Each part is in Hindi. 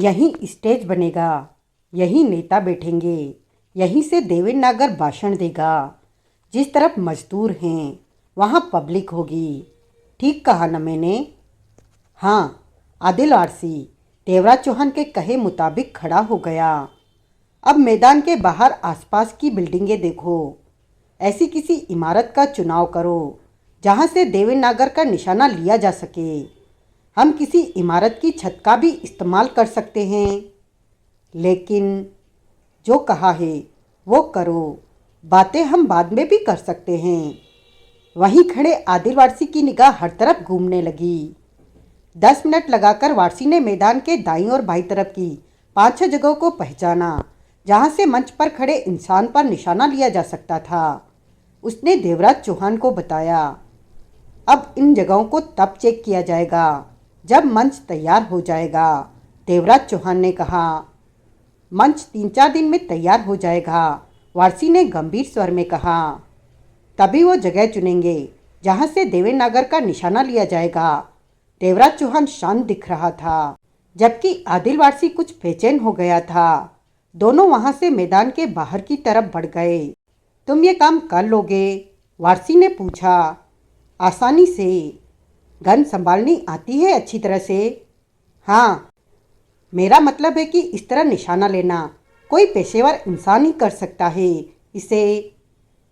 यहीं स्टेज बनेगा, यहीं नेता बैठेंगे, यहीं से देवेंद्र भाषण देगा। जिस तरफ मजदूर हैं वहाँ पब्लिक होगी। ठीक कहा न मैंने? हाँ, आदिल आरसी देवराज चौहान के कहे मुताबिक खड़ा हो गया। अब मैदान के बाहर आसपास की बिल्डिंगें देखो। ऐसी किसी इमारत का चुनाव करो जहाँ से देवेंद्र का निशाना लिया जा सके। हम किसी इमारत की छत का भी इस्तेमाल कर सकते हैं। लेकिन जो कहा है वो करो। बातें हम बाद में भी कर सकते हैं। वहीं खड़े आदिल वारसी की निगाह हर तरफ घूमने लगी। 10 मिनट लगाकर वारसी ने मैदान के दाईं और बाईं तरफ की 5-6 जगहों को पहचाना जहां से मंच पर खड़े इंसान पर निशाना लिया जा सकता था। उसने देवराज चौहान को बताया, अब इन जगहों को तब चेक किया जाएगा जब मंच तैयार हो जाएगा। देवराज चौहान ने कहा, मंच 3-4 दिन में तैयार हो जाएगा। वारसी ने गंभीर स्वर में कहा, तभी वो जगह चुनेंगे जहां से देवेंद्र का निशाना लिया जाएगा। देवराज चौहान शांत दिख रहा था, जबकि आदिल वारसी कुछ बेचैन हो गया था। दोनों वहां से मैदान के बाहर की तरफ बढ़ गए। तुम ये काम कर लोगे? वारसी ने पूछा। आसानी से। गन संभालनी आती है अच्छी तरह से? हाँ, मेरा मतलब है कि इस तरह निशाना लेना कोई पेशेवर इंसान ही कर सकता है। इसे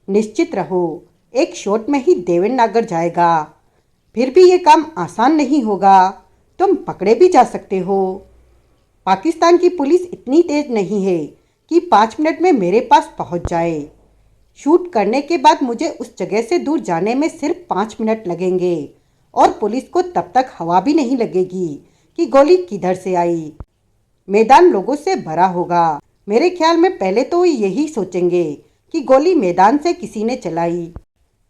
निश्चित रहो, एक शॉट में ही देवेंद्र जाएगा। फिर भी ये काम आसान नहीं होगा। तुम पकड़े भी जा सकते हो। पाकिस्तान की पुलिस इतनी तेज नहीं है कि 5 मिनट में मेरे पास पहुंच जाए। शूट करने के बाद मुझे उस जगह से दूर जाने में सिर्फ 5 मिनट लगेंगे और पुलिस को तब तक हवा भी नहीं लगेगी कि गोली किधर से आई। मैदान लोगों से भरा होगा। मेरे ख्याल में पहले तो यही सोचेंगे कि गोली मैदान से किसी ने चलाई।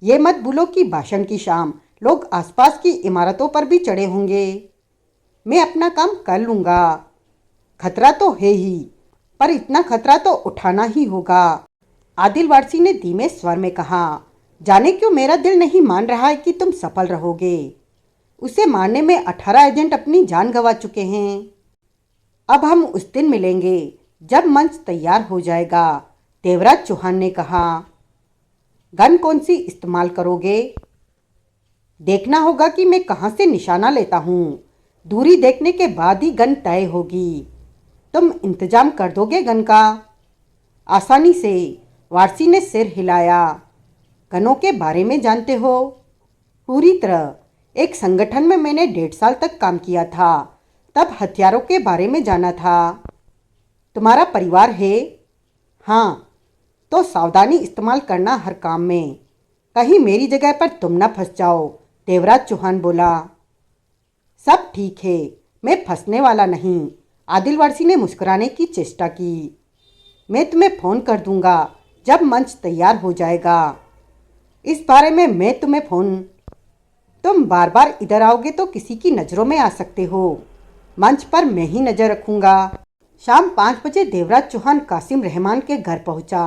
ये मत भूलो कि भाषण की शाम लोग आसपास की इमारतों पर भी चढ़े होंगे। मैं अपना काम कर लूँगा। खतरा तो है ही, पर इतना खतरा तो उठाना ही होगा। आदिल वारसी ने धीमे स्वर में कहा, जाने क्यों मेरा दिल नहीं मान रहा है कि तुम सफल रहोगे। उसे मारने में 18 एजेंट अपनी जान गंवा चुके हैं। अब हम उस दिन मिलेंगे जब मंच तैयार हो जाएगा। देवराज चौहान ने कहा। गन कौन सी इस्तेमाल करोगे? देखना होगा कि मैं कहाँ से निशाना लेता हूँ। दूरी देखने के बाद ही गन तय होगी। तुम इंतजाम कर दोगे गन का? आसानी से। वारसी ने सिर हिलाया। गनों के बारे में जानते हो? पूरी तरह। एक संगठन में मैंने 1.5 साल तक काम किया था, तब हथियारों के बारे में जाना था। तुम्हारा परिवार है? हाँ, तो सावधानी इस्तेमाल करना हर काम में। कहीं मेरी जगह पर तुम ना फंस जाओ। देवराज चौहान बोला। सब ठीक है, मैं फंसने वाला नहीं। आदिल वारसी ने मुस्कुराने की चेष्टा की। मैं तुम्हें फ़ोन कर दूंगा जब मंच तैयार हो जाएगा। इस बारे में मैं तुम्हें फ़ोन। तुम बार बार इधर आओगे तो किसी की नज़रों में आ सकते हो। मंच पर मैं ही नज़र रखूंगा। शाम 5 बजे देवराज चौहान कासिम रहमान के घर पहुंचा।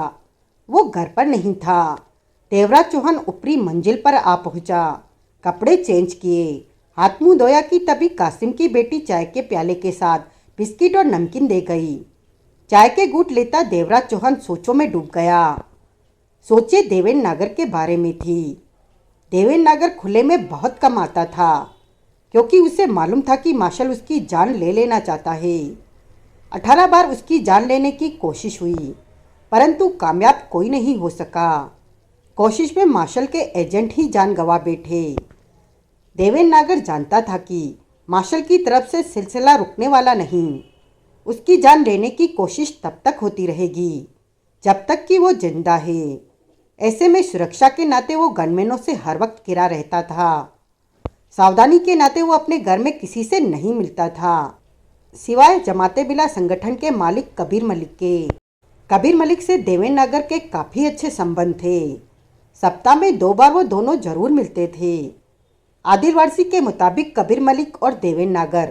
वो घर पर नहीं था। देवराज चौहान ऊपरी मंजिल पर आ पहुंचा। कपड़े चेंज किए, हाथ मुंह धोया कि तभी कासिम की बेटी चाय के प्याले के साथ बिस्किट और नमकीन दे गई। चाय के घूंट लेता देवराज चौहान सोचों में डूब गया। सोचे देवेंद्र के बारे में थी। देवेंद्र खुले में बहुत कम आता था, क्योंकि उसे मालूम था कि मार्शल उसकी जान ले लेना चाहता है। 18 बार उसकी जान लेने की कोशिश हुई, परंतु कामयाब कोई नहीं हो सका। कोशिश में मार्शल के एजेंट ही जान गंवा बैठे। देवेंद्र जानता था कि मार्शल की तरफ से सिलसिला रुकने वाला नहीं। उसकी जान लेने की कोशिश तब तक होती रहेगी जब तक कि वो जिंदा है। ऐसे में सुरक्षा के नाते वो गनमैनों से हर वक्त घिरा रहता था। सावधानी के नाते वो अपने घर में किसी से नहीं मिलता था, सिवाय जमाते बिला संगठन के मालिक कबीर मलिक के। कबीर मलिक से देवेंद्र के काफ़ी अच्छे संबंध थे। सप्ताह में 2 बार वो दोनों जरूर मिलते थे। आदिल वारसी के मुताबिक कबीर मलिक और देवेंद्र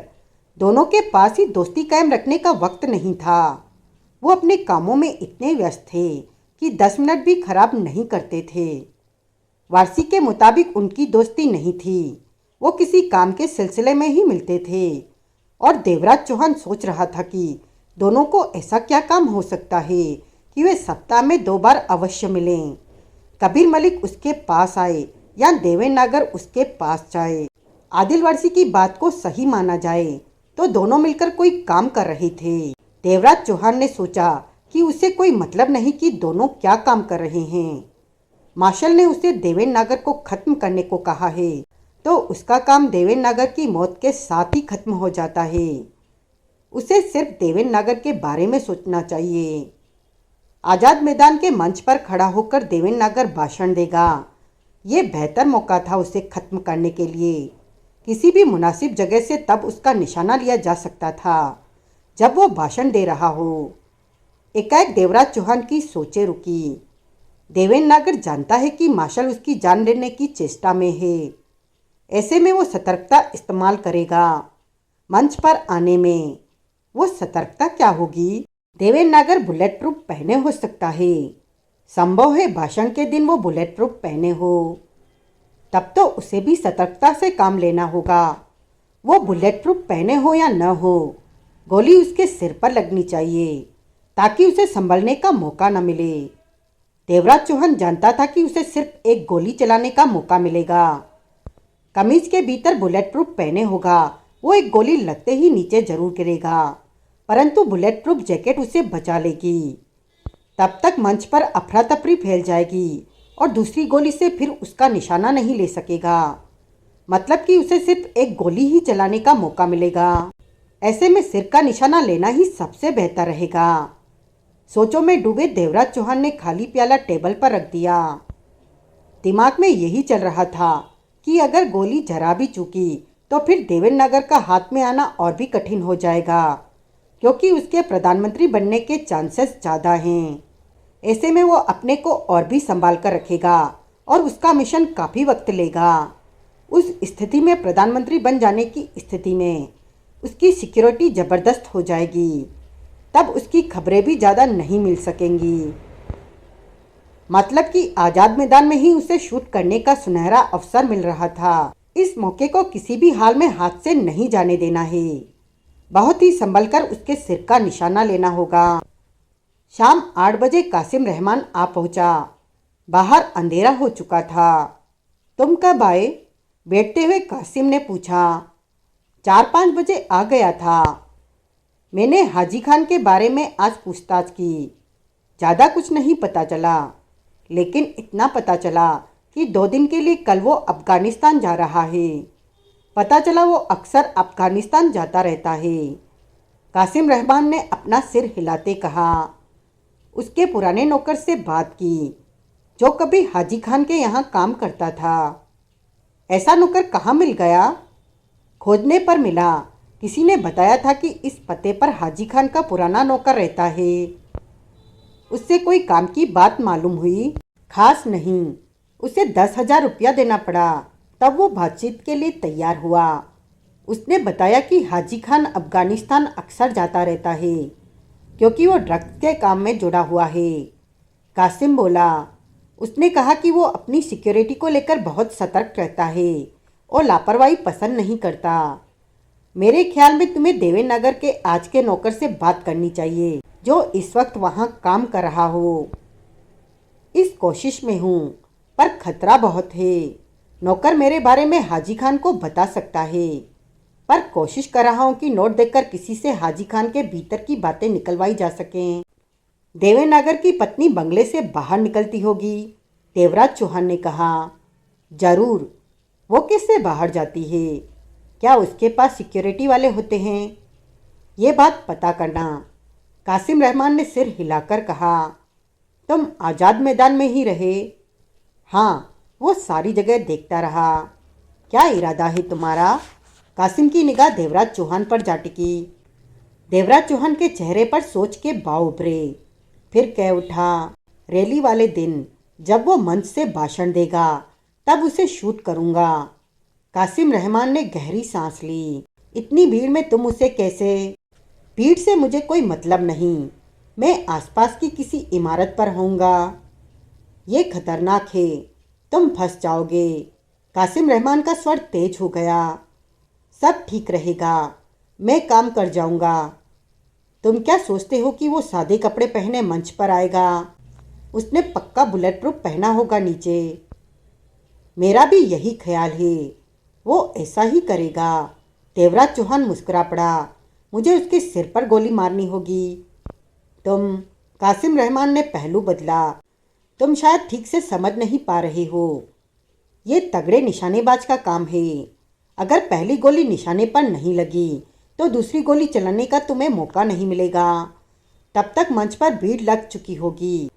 दोनों के पास ही दोस्ती कायम रखने का वक्त नहीं था। वो अपने कामों में इतने व्यस्त थे कि 10 मिनट भी खराब नहीं करते थे। वारसी के मुताबिक उनकी दोस्ती नहीं थी। वो किसी काम के सिलसिले में ही मिलते थे। और देवराज चौहान सोच रहा था कि दोनों को ऐसा क्या काम हो सकता है कि वे सप्ताह में 2 बार अवश्य मिलें। कबीर मलिक उसके पास आए या देवेन नागर उसके पास जाए, आदिल वारसी की बात को सही माना जाए तो दोनों मिलकर कोई काम कर रहे थे। देवराज चौहान ने सोचा कि उसे कोई मतलब नहीं कि दोनों क्या काम कर रहे हैं। मार्शल ने उसे देवेन नागर को खत्म करने को कहा है तो उसका काम देवेन नागर की मौत के साथ ही खत्म हो जाता है। उसे सिर्फ देवेन नागर के बारे में सोचना चाहिए। आज़ाद मैदान के मंच पर खड़ा होकर देवेन नागर भाषण देगा। ये बेहतर मौका था उसे खत्म करने के लिए। किसी भी मुनासिब जगह से तब उसका निशाना लिया जा सकता था जब वो भाषण दे रहा हो। एकाएक देवराज चौहान की सोचें रुकी। देवेन नागर जानता है कि मार्शल उसकी जान लेने की चेष्टा में है। ऐसे में वो सतर्कता इस्तेमाल करेगा। मंच पर आने में वो सतर्कता क्या होगी? देवेन नागर बुलेट प्रूफ पहने हो सकता है। संभव है भाषण के दिन वो बुलेट प्रूफ पहने हो। तब तो उसे भी सतर्कता से काम लेना होगा। वो बुलेट प्रूफ पहने हो या न हो, गोली उसके सिर पर लगनी चाहिए ताकि उसे संभलने का मौका न मिले। देवराज चौहान जानता था कि उसे सिर्फ एक गोली चलाने का मौका मिलेगा। कमीज के भीतर बुलेट प्रूफ पहने होगा, वो एक गोली लगते ही नीचे जरूर गिरेगा, परंतु बुलेट प्रूफ जैकेट उसे बचा लेगी। तब तक मंच पर अफरा तफरी फैल जाएगी और दूसरी गोली से फिर उसका निशाना नहीं ले सकेगा। मतलब कि उसे सिर्फ एक गोली ही चलाने का मौका मिलेगा। ऐसे में सिर का निशाना लेना ही सबसे बेहतर रहेगा। सोचों में डूबे देवराज चौहान ने खाली प्याला टेबल पर रख दिया। दिमाग में यही चल रहा था कि अगर गोली जरा भी चूकी तो फिर देवेन नागर का हाथ में आना और भी कठिन हो जाएगा, क्योंकि उसके प्रधानमंत्री बनने के चांसेस ज़्यादा हैं। ऐसे में वो अपने को और भी संभाल कर रखेगा और उसका मिशन काफ़ी वक्त लेगा। उस स्थिति में प्रधानमंत्री बन जाने की स्थिति में उसकी सिक्योरिटी ज़बरदस्त हो जाएगी। तब उसकी खबरें भी ज़्यादा नहीं मिल सकेंगी। मतलब कि आज़ाद मैदान में ही उसे शूट करने का सुनहरा अवसर मिल रहा था। इस मौके को किसी भी हाल में हाथ से नहीं जाने देना है। बहुत ही संभल कर उसके सिर का निशाना लेना होगा। शाम 8 बजे कासिम रहमान आ पहुंचा। बाहर अंधेरा हो चुका था। तुम कब आए? बैठते हुए कासिम ने पूछा। 4-5 बजे आ गया था। मैंने हाजी खान के बारे में आज पूछताछ की। ज़्यादा कुछ नहीं पता चला, लेकिन इतना पता चला कि 2 दिन के लिए कल वो अफ़गानिस्तान जा रहा है। पता चला वो अक्सर अफ़गानिस्तान जाता रहता है। कासिम रहमान ने अपना सिर हिलाते कहा। उसके पुराने नौकर से बात की जो कभी हाजी खान के यहाँ काम करता था। ऐसा नौकर कहाँ मिल गया? खोजने पर मिला। किसी ने बताया था कि इस पते पर हाजी खान का पुराना नौकर रहता है। उससे कोई काम की बात मालूम हुई? खास नहीं। उसे 10,000 रुपया देना पड़ा, तब वो बातचीत के लिए तैयार हुआ। उसने बताया कि हाजी खान अफ़गानिस्तान अक्सर जाता रहता है क्योंकि वो ड्रग्स के काम में जुड़ा हुआ है। कासिम बोला। उसने कहा कि वो अपनी सिक्योरिटी को लेकर बहुत सतर्क रहता है और लापरवाही पसंद नहीं करता। मेरे ख्याल में तुम्हें देवेन नगर के आज के नौकर से बात करनी चाहिए जो इस वक्त वहाँ काम कर रहा हो। इस कोशिश में हूँ, पर खतरा बहुत है। नौकर मेरे बारे में हाजी खान को बता सकता है, पर कोशिश कर रहा हूँ कि नोट देकर किसी से हाजी खान के भीतर की बातें निकलवाई जा सकें। देवेन नागर की पत्नी बंगले से बाहर निकलती होगी, देवराज चौहान ने कहा। जरूर। वो किससे बाहर जाती है? क्या उसके पास सिक्योरिटी वाले होते हैं? ये बात पता करना। कासिम रहमान ने सिर हिलाकर कहा। तुम आज़ाद मैदान में ही रहे? हाँ, वो सारी जगह देखता रहा। क्या इरादा है तुम्हारा? कासिम की निगाह देवराज चौहान पर जा टिकी। देवराज चौहान के चेहरे पर सोच के भाव उभरे। फिर कह उठा, रैली वाले दिन जब वो मंच से भाषण देगा तब उसे शूट करूँगा। कासिम रहमान ने गहरी सांस ली। इतनी भीड़ में तुम उसे कैसे? भीड़ से मुझे कोई मतलब नहीं। मैं आसपास की किसी इमारत पर होऊंगा। ये खतरनाक है, तुम फंस जाओगे। कासिम रहमान का स्वर तेज हो गया। सब ठीक रहेगा। मैं काम कर जाऊंगा। तुम क्या सोचते हो कि वो सादे कपड़े पहने मंच पर आएगा? उसने पक्का बुलेट प्रूफ पहना होगा नीचे। मेरा भी यही ख्याल है, वो ऐसा ही करेगा। देवराज चौहान मुस्कुरा पड़ा। मुझे उसके सिर पर गोली मारनी होगी। तुम, कासिम रहमान ने पहलू बदला, तुम शायद ठीक से समझ नहीं पा रहे हो। ये तगड़े निशानेबाज का काम है। अगर पहली गोली निशाने पर नहीं लगी तो दूसरी गोली चलाने का तुम्हें मौका नहीं मिलेगा। तब तक मंच पर भीड़ लग चुकी होगी।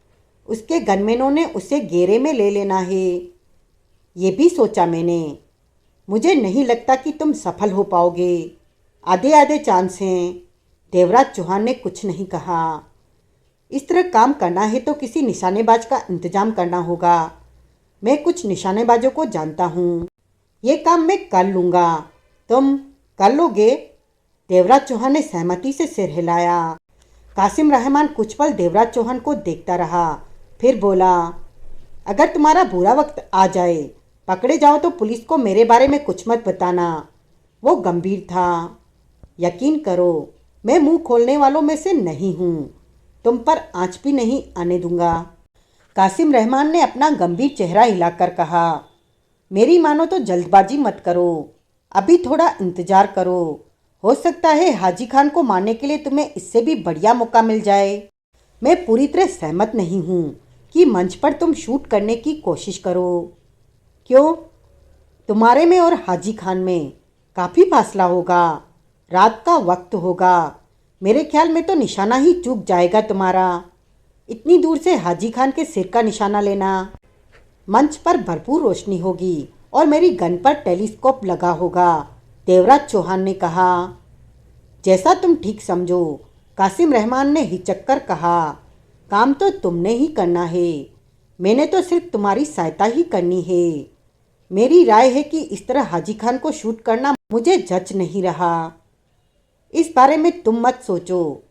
उसके गनमैनों ने उसे घेरे में ले लेना है। ये भी सोचा मैंने। मुझे नहीं लगता कि तुम सफल हो पाओगे। आधे आधे चांस हैं। देवराज चौहान ने कुछ नहीं कहा। इस तरह काम करना है तो किसी निशानेबाज का इंतजाम करना होगा। मैं कुछ निशानेबाजों को जानता हूँ। ये काम मैं कर लूँगा। तुम कर लोगे? देवराज चौहान ने सहमति से सिर हिलाया। कासिम रहमान कुछ पल देवराज चौहान को देखता रहा, फिर बोला, अगर तुम्हारा बुरा वक्त आ जाए, पकड़े जाओ तो पुलिस को मेरे बारे में कुछ मत बताना। वो गंभीर था। यकीन करो, मैं मुंह खोलने वालों में से नहीं हूँ। तुम पर आंच भी नहीं आने दूंगा। कासिम रहमान ने अपना गंभीर चेहरा हिलाकर कहा, मेरी मानो तो जल्दबाजी मत करो। अभी थोड़ा इंतजार करो। हो सकता है हाजी खान को मारने के लिए तुम्हें इससे भी बढ़िया मौका मिल जाए। मैं पूरी तरह सहमत नहीं हूँ कि मंच पर तुम शूट करने की कोशिश करो। क्यों? तुम्हारे में और हाजी खान में काफ़ी फासला होगा। रात का वक्त होगा। मेरे ख्याल में तो निशाना ही चूक जाएगा तुम्हारा। इतनी दूर से हाजी खान के सिर का निशाना लेना। मंच पर भरपूर रोशनी होगी और मेरी गन पर टेलीस्कोप लगा होगा। देवराज चौहान ने कहा। जैसा तुम ठीक समझो, कासिम रहमान ने हिचक कर कहा। काम तो तुमने ही करना है। मैंने तो सिर्फ तुम्हारी सहायता ही करनी है। मेरी राय है कि इस तरह हाजी खान को शूट करना मुझे जच नहीं रहा। इस बारे में तुम मत सोचो।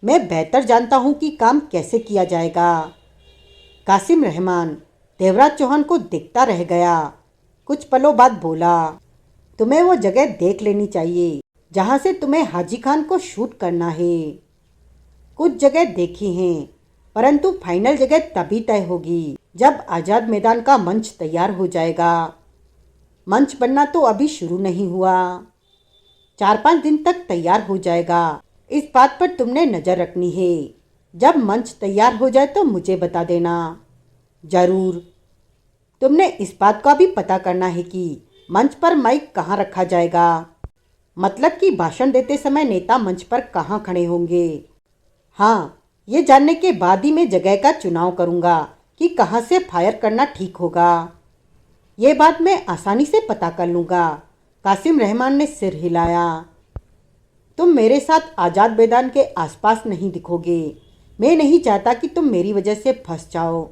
मैं बेहतर जानता हूँ कि काम कैसे किया जाएगा। कासिम रहमान देवराज चौहान को देखता रह गया। कुछ पलों बाद बोला, तुम्हें वो जगह देख लेनी चाहिए जहाँ से तुम्हें हाजी खान को शूट करना है। कुछ जगह देखी हैं, परंतु फाइनल जगह तभी तय होगी जब आज़ाद मैदान का मंच तैयार हो जाएगा। मंच बनना तो अभी शुरू नहीं हुआ। 4-5 दिन तक तैयार हो जाएगा। इस बात पर तुमने नज़र रखनी है। जब मंच तैयार हो जाए तो मुझे बता देना। जरूर। तुमने इस बात का भी पता करना है कि मंच पर माइक कहाँ रखा जाएगा। मतलब कि भाषण देते समय नेता मंच पर कहाँ खड़े होंगे। हाँ, ये जानने के बाद ही मैं जगह का चुनाव करूँगा कि कहाँ से फायर करना ठीक होगा। ये बात मैं आसानी से पता कर लूँगा। कासिम रहमान ने सिर हिलाया। तुम मेरे साथ आज़ाद मैदान के आसपास नहीं दिखोगे। मैं नहीं चाहता कि तुम मेरी वजह से फंस जाओ।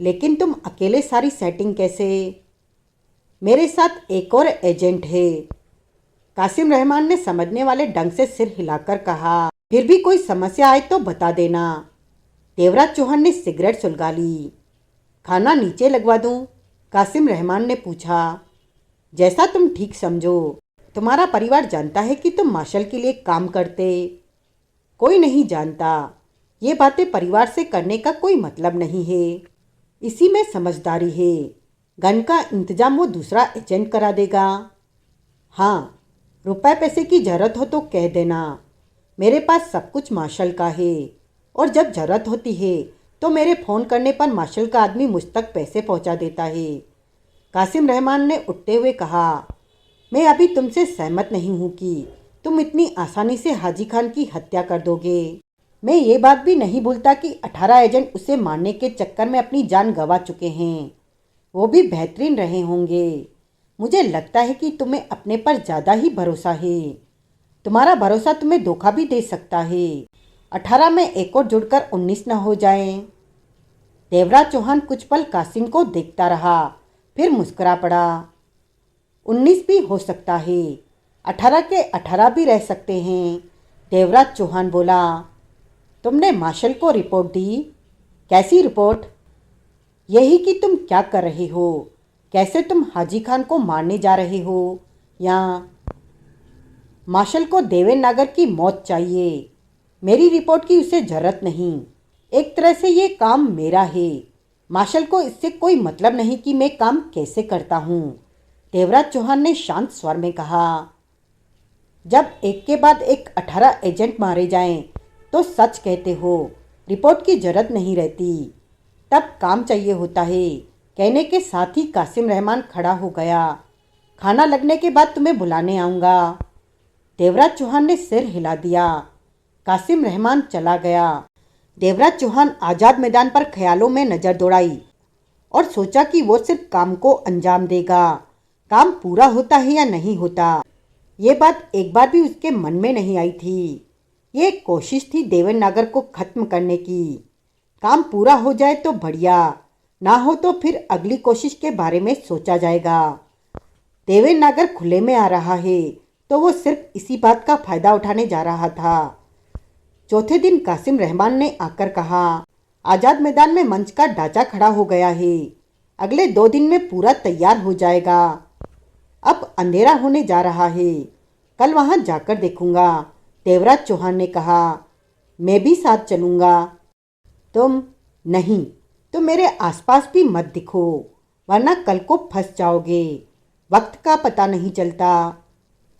लेकिन तुम अकेले सारी सेटिंग कैसे? मेरे साथ एक और एजेंट है। कासिम रहमान ने समझने वाले ढंग से सिर हिलाकर कहा। फिर भी कोई समस्या आए तो बता देना। देवराज चौहान ने सिगरेट सुलगा ली। खाना नीचे लगवा दूं? कासिम रहमान ने पूछा। जैसा तुम ठीक समझो। तुम्हारा परिवार जानता है कि तुम मार्शल के लिए काम करते? कोई नहीं जानता। ये बातें परिवार से करने का कोई मतलब नहीं है। इसी में समझदारी है। गन का इंतजाम वो दूसरा एजेंट करा देगा। हाँ, रुपए पैसे की जरूरत हो तो कह देना। मेरे पास सब कुछ मार्शल का है और जब जरूरत होती है तो मेरे फ़ोन करने पर मार्शल का आदमी मुझ तक पैसे पहुंचा देता है। कासिम रहमान ने उठते हुए कहा, मैं अभी तुमसे सहमत नहीं हूँ कि तुम इतनी आसानी से हाजी खान की हत्या कर दोगे। मैं ये बात भी नहीं भूलता कि 18 एजेंट उसे मारने के चक्कर में अपनी जान गंवा चुके हैं। वो भी बेहतरीन रहे होंगे। मुझे लगता है कि तुम्हें अपने पर ज़्यादा ही भरोसा है। तुम्हारा भरोसा तुम्हें धोखा भी दे सकता है। 18 में एक और जुड़कर 19 न हो जाएं। देवराज चौहान कुछ पल कासिम को देखता रहा, फिर मुस्कुरा पड़ा। 19 भी हो सकता है, 18 के 18 भी रह सकते हैं। देवराज चौहान बोला, तुमने मार्शल को रिपोर्ट दी? कैसी रिपोर्ट? यही कि तुम क्या कर रहे हो, कैसे तुम हाजी खान को मारने जा रहे हो, या मार्शल को देवेन नागर की मौत चाहिए। मेरी रिपोर्ट की उसे जरूरत नहीं। एक तरह से ये काम मेरा है। मार्शल को इससे कोई मतलब नहीं कि मैं काम कैसे करता हूँ। देवराज चौहान ने शांत स्वर में कहा। जब एक के बाद एक 18 एजेंट मारे जाएं, तो सच कहते हो, रिपोर्ट की जरूरत नहीं रहती। तब काम चाहिए होता है। कहने के साथ ही कासिम रहमान खड़ा हो गया। खाना लगने के बाद तुम्हें बुलाने आऊँगा। देवराज चौहान ने सिर हिला दिया। कासिम रहमान चला गया। देवराज चौहान आज़ाद मैदान पर ख्यालों में नज़र दौड़ाई और सोचा कि वो सिर्फ काम को अंजाम देगा। काम पूरा होता है या नहीं होता, ये बात एक बार भी उसके मन में नहीं आई थी। ये एक कोशिश थी देवेन नागर को खत्म करने की। काम पूरा हो जाए तो बढ़िया, ना हो तो फिर अगली कोशिश के बारे में सोचा जाएगा। देवेन नागर खुले में आ रहा है तो वो सिर्फ इसी बात का फायदा उठाने जा रहा था। चौथे दिन कासिम रहमान ने आकर कहा, आज़ाद मैदान में मंच का ढांचा खड़ा हो गया है। अगले 2 दिन में पूरा तैयार हो जाएगा। अब अंधेरा होने जा रहा है, कल वहां जाकर देखूंगा। देवराज चौहान ने कहा। मैं भी साथ चलूंगा। तुम नहीं, तो मेरे आसपास भी मत दिखो, वरना कल को फंस जाओगे। वक्त का पता नहीं चलता।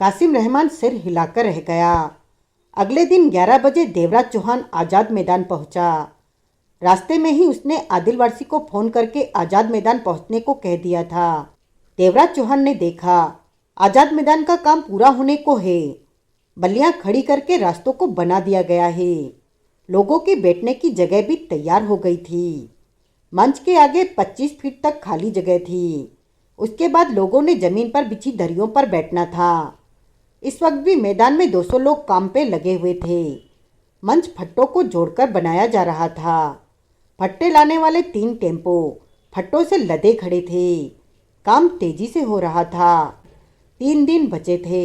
कासिम रहमान सिर हिलाकर रह गया। अगले दिन 11 बजे देवराज चौहान आज़ाद मैदान पहुंचा। रास्ते में ही उसने आदिल वारसी को फ़ोन करके आज़ाद मैदान पहुंचने को कह दिया था। देवराज चौहान ने देखा, आज़ाद मैदान का काम पूरा होने को है। बल्लियां खड़ी करके रास्तों को बना दिया गया है। लोगों के बैठने की जगह भी तैयार हो गई थी। मंच के आगे 25 फीट तक खाली जगह थी। उसके बाद लोगों ने जमीन पर बिछी दरियों पर बैठना था। इस वक्त भी मैदान में 200 लोग काम पे लगे हुए थे। मंच फट्टों को जोड़कर बनाया जा रहा था। फट्टे लाने वाले 3 टेम्पो फट्टों से लदे खड़े थे। काम तेजी से हो रहा था। 3 दिन बचे थे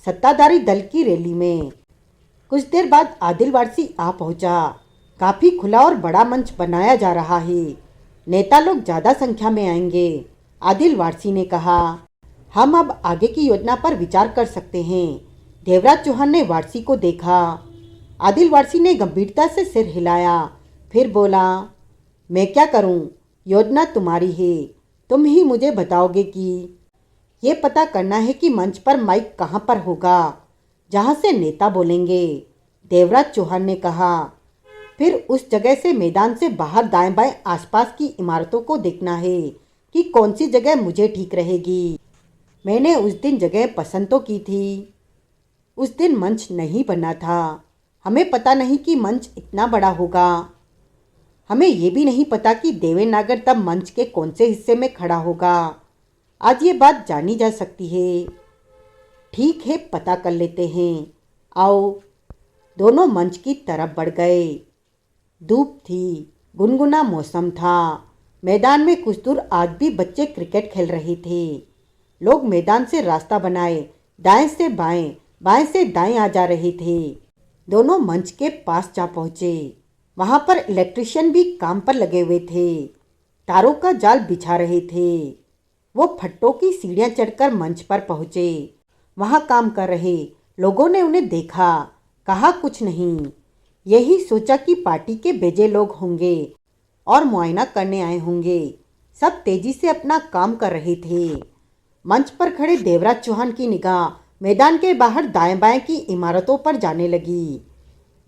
सत्ताधारी दल की रैली में। कुछ देर बाद आदिल वारसी आ पहुंचा। काफ़ी खुला और बड़ा मंच बनाया जा रहा है। नेता लोग ज़्यादा संख्या में आएंगे। आदिल वारसी ने कहा, हम अब आगे की योजना पर विचार कर सकते हैं। देवराज चौहान ने वारसी को देखा। आदिल वारसी ने गंभीरता से सिर हिलाया, फिर बोला, मैं क्या करूं? योजना तुम्हारी है। तुम ही मुझे बताओगे कि ये पता करना है कि मंच पर माइक कहाँ पर होगा, जहाँ से नेता बोलेंगे। देवराज चौहान ने कहा। फिर उस जगह से मैदान से बाहर दाएं बाएं आसपास की इमारतों को देखना है कि कौन सी जगह मुझे ठीक रहेगी। मैंने उस दिन जगह पसंद तो की थी। उस दिन मंच नहीं बना था। हमें पता नहीं कि मंच इतना बड़ा होगा। हमें ये भी नहीं पता कि देवेन नागर तब मंच के कौन से हिस्से में खड़ा होगा। आज ये बात जानी जा सकती है। ठीक है, पता कर लेते हैं। आओ। दोनों मंच की तरफ बढ़ गए। धूप थी, गुनगुना मौसम था। मैदान में कुछ दूर आज भी बच्चे क्रिकेट खेल रहे थे। लोग मैदान से रास्ता बनाए दाएं से बाएं, बाएं से दाएं आ जा रहे थे। दोनों मंच के पास जा पहुंचे। वहां पर इलेक्ट्रिशियन भी काम पर लगे हुए थे। तारों का जाल बिछा रहे थे। वो फट्टों की सीढ़ियां चढ़कर मंच पर पहुंचे। वहां काम कर रहे लोगों ने उन्हें देखा, कहा कुछ नहीं। यही सोचा कि पार्टी के भेजे लोग होंगे और मुआयना करने आए होंगे। सब तेजी से अपना काम कर रहे थे। मंच पर खड़े देवराज चौहान की निगाह मैदान के बाहर दाएं बाएं की इमारतों पर जाने लगी।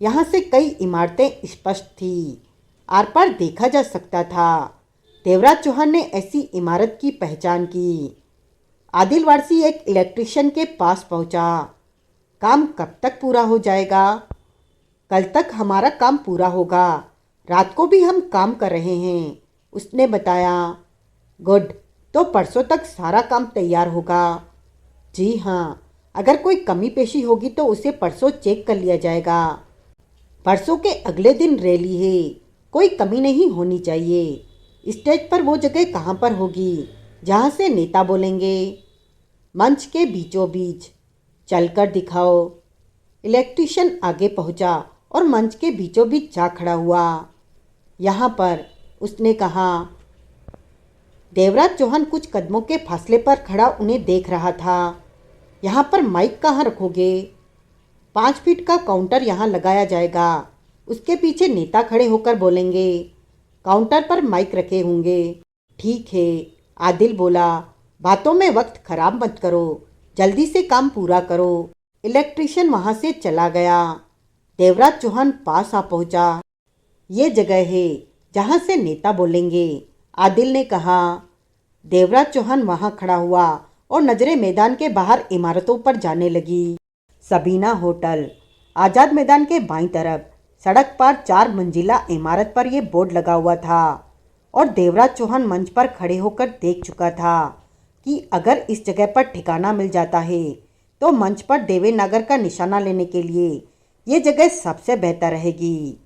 यहाँ से कई इमारतें स्पष्ट थी। आर पार देखा जा सकता था। देवराज चौहान ने ऐसी इमारत की पहचान की। आदिल वारसी एक इलेक्ट्रिशियन के पास पहुंचा। काम कब तक पूरा हो जाएगा? कल तक हमारा काम पूरा होगा। रात को भी हम काम कर रहे हैं, उसने बताया। गुड, तो परसों तक सारा काम तैयार होगा। जी हाँ, अगर कोई कमी पेशी होगी तो उसे परसों चेक कर लिया जाएगा। परसों के अगले दिन रैली है, कोई कमी नहीं होनी चाहिए। स्टेज पर वो जगह कहाँ पर होगी जहाँ से नेता बोलेंगे? मंच के बीचों बीच। चलकर दिखाओ। इलेक्ट्रिशियन आगे पहुँचा और मंच के बीचों बीच जा खड़ा हुआ। यहाँ पर, उसने कहा। देवराज चौहान कुछ कदमों के फासले पर खड़ा उन्हें देख रहा था। यहाँ पर माइक कहाँ रखोगे? 5 फीट का काउंटर यहाँ लगाया जाएगा। उसके पीछे नेता खड़े होकर बोलेंगे। काउंटर पर माइक रखे होंगे। ठीक है, आदिल बोला। बातों में वक्त खराब मत करो, जल्दी से काम पूरा करो। इलेक्ट्रीशियन वहाँ से चला गया। देवराज चौहान पास आ पहुँचा। ये जगह है जहाँ से नेता बोलेंगे, आदिल ने कहा। देवराज चौहान वहाँ खड़ा हुआ और नजरें मैदान के बाहर इमारतों पर जाने लगी। सबीना होटल, आज़ाद मैदान के बाईं तरफ सड़क पर 4 मंजिला इमारत पर यह बोर्ड लगा हुआ था और देवराज चौहान मंच पर खड़े होकर देख चुका था कि अगर इस जगह पर ठिकाना मिल जाता है तो मंच पर देवेनागर का निशाना लेने के लिए ये जगह सबसे बेहतर रहेगी।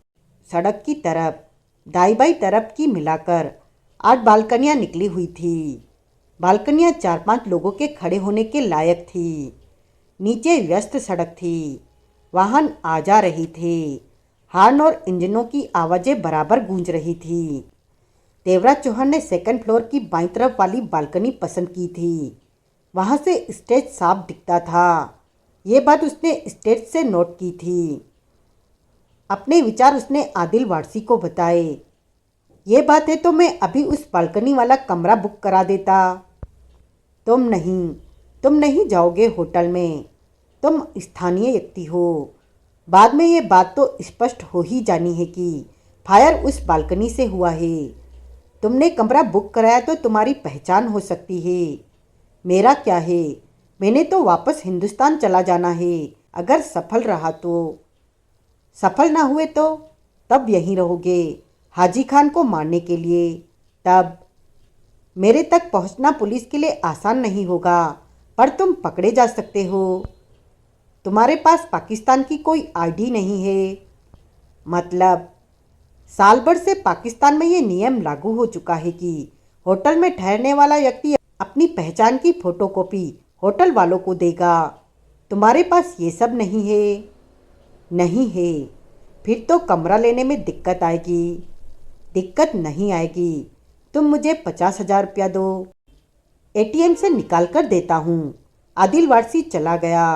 सड़क की तरफ दाई बाई तरफ की मिलाकर 8 बालकनियाँ निकली हुई थी। बालकनियाँ 4-5 लोगों के खड़े होने के लायक थी। नीचे व्यस्त सड़क थी, वाहन आ जा रही थे। हॉर्न और इंजनों की आवाज़ें बराबर गूंज रही थी। देवराज चौहान ने सेकंड फ्लोर की बाईं तरफ वाली बालकनी पसंद की थी। वहाँ से स्टेज साफ दिखता था। ये बात उसने स्टेज से नोट की थी। अपने विचार उसने आदिल वारसी को बताए। ये बात है तो मैं अभी उस बालकनी वाला कमरा बुक करा देता। तुम नहीं जाओगे होटल में। तुम स्थानीय व्यक्ति हो। बाद में ये बात तो स्पष्ट हो ही जानी है कि फायर उस बालकनी से हुआ है। तुमने कमरा बुक कराया तो तुम्हारी पहचान हो सकती है। मेरा क्या है, मैंने तो वापस हिंदुस्तान चला जाना है। अगर सफल रहा तो। सफल ना हुए तो तब यहीं रहोगे हाजी खान को मारने के लिए। तब मेरे तक पहुंचना पुलिस के लिए आसान नहीं होगा, पर तुम पकड़े जा सकते हो। तुम्हारे पास पाकिस्तान की कोई आईडी नहीं है। मतलब साल भर से पाकिस्तान में ये नियम लागू हो चुका है कि होटल में ठहरने वाला व्यक्ति अपनी पहचान की फोटोकॉपी होटल वालों को देगा। तुम्हारे पास ये सब नहीं है। नहीं है, फिर तो कमरा लेने में दिक्कत आएगी। दिक्कत नहीं आएगी, तुम मुझे 50,000 रुपया दो, एटीएम से निकाल कर देता हूँ। आदिल वारसी चला गया।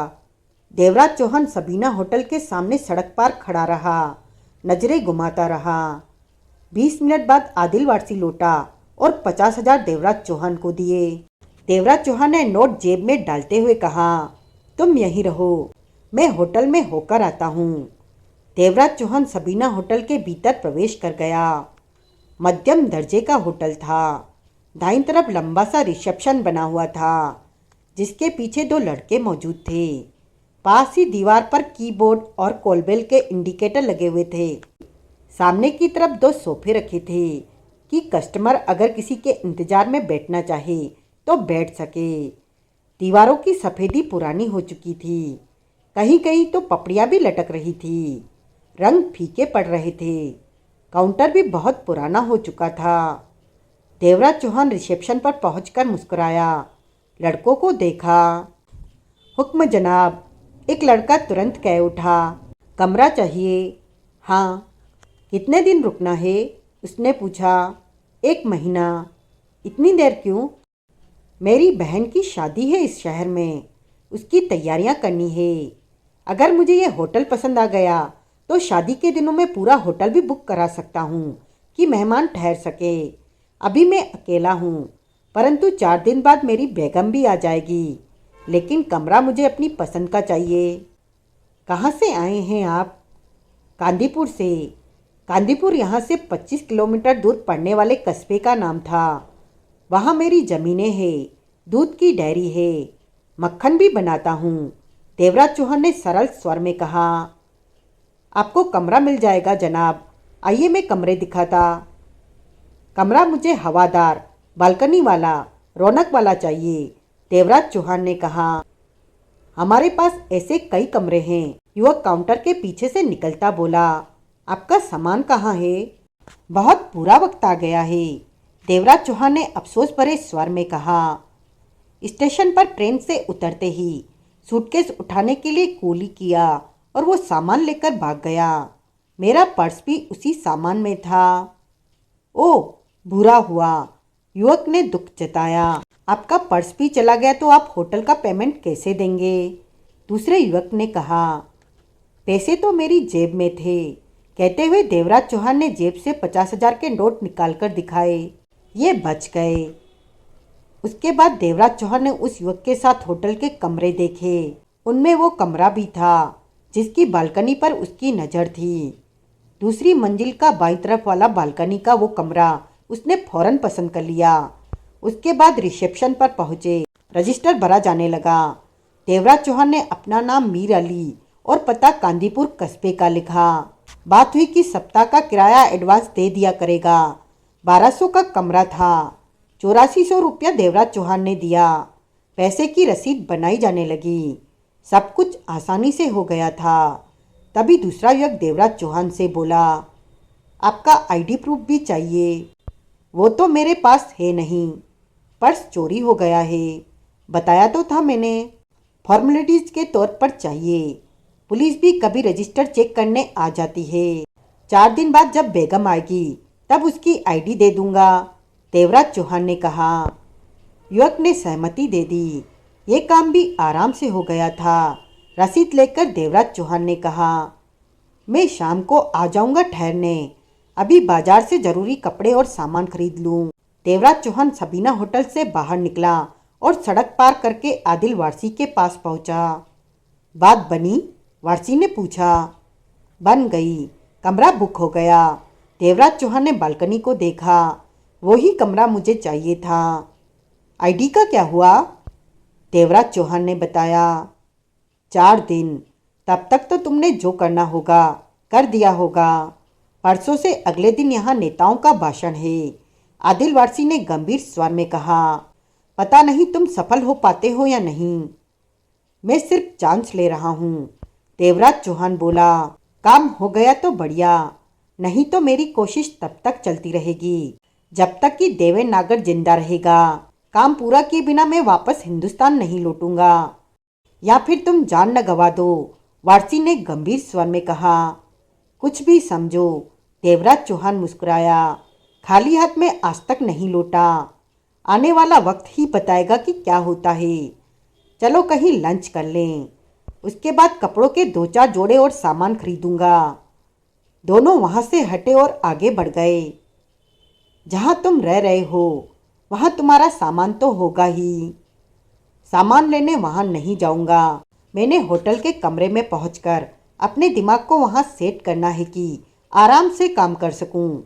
देवराज चौहान सबीना होटल के सामने सड़क पर खड़ा रहा, नजरें घुमाता रहा। 20 मिनट बाद आदिल वारसी लौटा और 50,000 देवराज चौहान को दिए। देवराज चौहान ने नोट जेब में डालते हुए कहा, तुम यहीं रहो, मैं होटल में होकर आता हूँ। देवराज चौहान सबीना होटल के भीतर प्रवेश कर गया। मध्यम दर्जे का होटल था। दाईं तरफ लंबा सा रिसेप्शन बना हुआ था, जिसके पीछे 2 लड़के मौजूद थे। पास ही दीवार पर कीबोर्ड और कॉलबेल के इंडिकेटर लगे हुए थे। सामने की तरफ 2 सोफे रखे थे कि कस्टमर अगर किसी के इंतजार में बैठना चाहे तो बैठ सके। दीवारों की सफ़ेदी पुरानी हो चुकी थी। कहीं कहीं तो पपड़ियाँ भी लटक रही थी। रंग फीके पड़ रहे थे। काउंटर भी बहुत पुराना हो चुका था। देवराज चौहान रिसेप्शन पर पहुंचकर मुस्कुराया, लड़कों को देखा। हुक्म जनाब, एक लड़का तुरंत कह उठा। कमरा चाहिए? हाँ। कितने दिन रुकना है? उसने पूछा। 1 महीना। इतनी देर क्यों? मेरी बहन की शादी है इस शहर में, उसकी तैयारियां करनी है। अगर मुझे ये होटल पसंद आ गया तो शादी के दिनों में पूरा होटल भी बुक करा सकता हूँ कि मेहमान ठहर सके। अभी मैं अकेला हूँ, परंतु 4 दिन बाद मेरी बेगम भी आ जाएगी। लेकिन कमरा मुझे अपनी पसंद का चाहिए। कहाँ से आए हैं आप? कांदीपुर से। कांदीपुर यहाँ से 25 किलोमीटर दूर पड़ने वाले कस्बे का नाम था। वहाँ मेरी ज़मीनें हैं, दूध की डेयरी है, मक्खन भी बनाता हूँ। देवराज चौहान ने सरल स्वर में कहा। आपको कमरा मिल जाएगा जनाब, आइए मैं कमरे दिखाता। कमरा मुझे हवादार, बालकनी वाला, रौनक वाला चाहिए, देवराज चौहान ने कहा। हमारे पास ऐसे कई कमरे हैं, युवक काउंटर के पीछे से निकलता बोला। आपका सामान कहाँ है? बहुत बुरा वक्त आ गया है, देवराज चौहान ने अफसोस भरे स्वर में कहा। स्टेशन पर ट्रेन से उतरते ही सूटकेस उठाने के लिए कूली किया और वो सामान लेकर भाग गया। मेरा पर्स भी उसी सामान में था। ओह, बुरा हुआ, युवक ने दुख जताया। आपका पर्स भी चला गया तो आप होटल का पेमेंट कैसे देंगे? दूसरे युवक ने कहा। पैसे तो मेरी जेब में थे, कहते हुए देवराज चौहान ने जेब से 50,000 के नोट निकालकर दिखाए। ये बच गए। उसके बाद देवराज चौहान ने उस युवक के साथ होटल के कमरे देखे। उनमें वो कमरा भी था जिसकी बालकनी पर उसकी नज़र थी। दूसरी मंजिल का बाईं तरफ वाला बालकनी का वो कमरा उसने फौरन पसंद कर लिया। उसके बाद रिसेप्शन पर पहुंचे। रजिस्टर भरा जाने लगा। देवराज चौहान ने अपना नाम मीर अली और पता कांदीपुर कस्बे का लिखा। बात हुई कि सप्ताह का किराया एडवांस दे दिया करेगा। 1200 का कमरा था। 8400 रुपया देवराज चौहान ने दिया। पैसे की रसीद बनाई जाने लगी। सब कुछ आसानी से हो गया था। तभी दूसरा युवक देवराज चौहान से बोला, आपका आईडी प्रूफ भी चाहिए। वो तो मेरे पास है नहीं, पर्स चोरी हो गया है। बताया तो था मैंने, फॉर्मेलिटीज के तौर पर चाहिए। पुलिस भी कभी रजिस्टर चेक करने आ जाती है। 4 दिन बाद जब बेगम आएगी तब उसकी आईडी दे दूंगा, देवराज चौहान ने कहा। युवक ने सहमति दे दी। ये काम भी आराम से हो गया था। रसीद लेकर देवराज चौहान ने कहा, मैं शाम को आ जाऊंगा ठहरने, अभी बाजार से जरूरी कपड़े और सामान खरीद लूं। देवराज चौहान सबीना होटल से बाहर निकला और सड़क पार करके आदिल वारसी के पास पहुंचा। बात बनी? वारसी ने पूछा। बन गई, कमरा बुक हो गया। देवराज चौहान ने बालकनी को देखा। वही कमरा मुझे चाहिए था। आईडी का क्या हुआ? देवराज चौहान ने बताया, 4 दिन, तब तक तो तुमने जो करना होगा कर दिया होगा। परसों से अगले दिन यहाँ नेताओं का भाषण है, आदिल वारसी ने गंभीर स्वर में कहा। पता नहीं तुम सफल हो पाते हो या नहीं। मैं सिर्फ चांस ले रहा हूँ, देवराज चौहान बोला। काम हो गया तो बढ़िया, नहीं तो मेरी कोशिश तब तक चलती रहेगी जब तक कि देवेनागर जिंदा रहेगा। काम पूरा किए बिना मैं वापस हिंदुस्तान नहीं लौटूंगा, या फिर तुम जान न गवा दो, वारसी ने गंभीर स्वर में कहा। कुछ भी समझो, देवराज चौहान मुस्कुराया। खाली हाथ में आज तक नहीं लौटा। आने वाला वक्त ही बताएगा कि क्या होता है। चलो कहीं लंच कर लें, उसके बाद कपड़ों के 2-4 जोड़े और सामान खरीदूंगा। दोनों वहां से हटे और आगे बढ़ गए। जहां तुम रह रहे हो वहां तुम्हारा सामान तो होगा ही। सामान लेने वहां नहीं जाऊंगा। मैंने होटल के कमरे में पहुंचकर अपने दिमाग को वहां सेट करना है कि आराम से काम कर सकूं।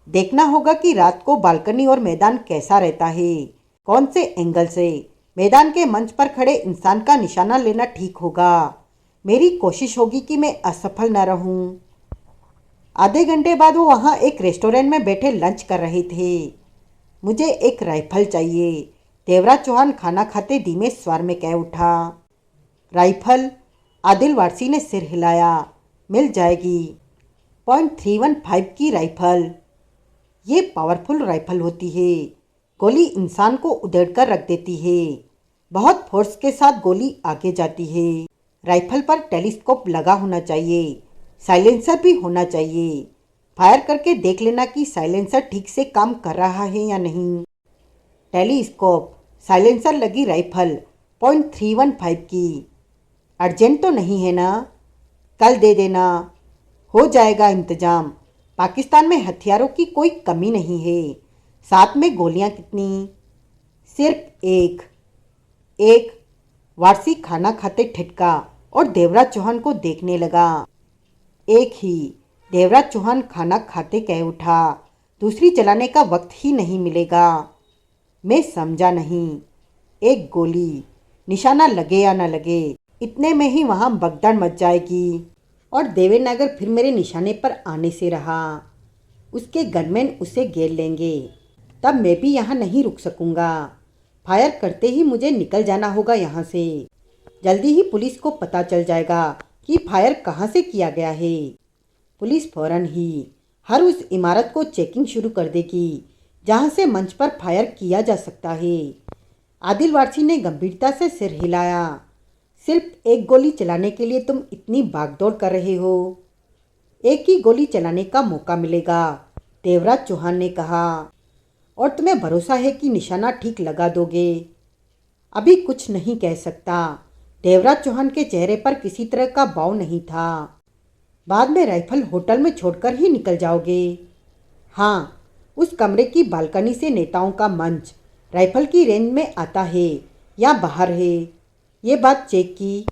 देखना होगा कि रात को बालकनी और मैदान कैसा रहता है, कौन से एंगल से मैदान के मंच पर खड़े इंसान का निशाना लेना ठीक होगा। मेरी कोशिश होगी कि मैं असफल न रहूं। आधे घंटे बाद वो वहाँ एक रेस्टोरेंट में बैठे लंच कर रहे थे। मुझे एक राइफल चाहिए, देवराज चौहान खाना खाते धीमे स्वर में कह उठा। राइफल? आदिल वारसी ने सिर हिलाया। मिल जाएगी। .315 की राइफल। ये पावरफुल राइफल होती है, गोली इंसान को उधेड़कर रख देती है। बहुत फोर्स के साथ गोली आगे जाती है। राइफल पर टेलीस्कोप लगा होना चाहिए, साइलेंसर भी होना चाहिए। फायर करके देख लेना कि साइलेंसर ठीक से काम कर रहा है या नहीं। टेलीस्कोप, साइलेंसर लगी राइफल, .315 की। अर्जेंट तो नहीं है ना? कल दे देना, हो जाएगा इंतजाम। पाकिस्तान में हथियारों की कोई कमी नहीं है। साथ में गोलियां कितनी? सिर्फ एक। एक? वारसी खाना खाते ठिठका और देवराज चौहान को देखने लगा। एक ही, देवराज चौहान खाना खाते कह उठा। दूसरी चलाने का वक्त ही नहीं मिलेगा। मैं समझा नहीं। एक गोली, निशाना लगे या न लगे, इतने में ही वहाँ भगदड़ मच जाएगी और देवेनागर फिर मेरे निशाने पर आने से रहा। उसके गनमैन उसे घेर लेंगे, तब मैं भी यहाँ नहीं रुक सकूँगा। फायर करते ही मुझे निकल जाना होगा यहाँ से। जल्दी ही पुलिस को पता चल जाएगा कि फायर कहाँ से किया गया है। पुलिस फौरन ही हर उस इमारत को चेकिंग शुरू कर देगी जहाँ से मंच पर फायर किया जा सकता है। आदिल वारसी ने गंभीरता से सिर हिलाया। सिर्फ एक गोली चलाने के लिए तुम इतनी भागदौड़ कर रहे हो? एक ही गोली चलाने का मौका मिलेगा, देवराज चौहान ने कहा। और तुम्हें भरोसा है कि निशाना ठीक लगा दोगे? अभी कुछ नहीं कह सकता। देवराज चौहान के चेहरे पर किसी तरह का भाव नहीं था। बाद में राइफल होटल में छोड़कर ही निकल जाओगे। हाँ, उस कमरे की बालकनी से नेताओं का मंच राइफल की रेंज में आता है या बाहर है? ये बात चेक की?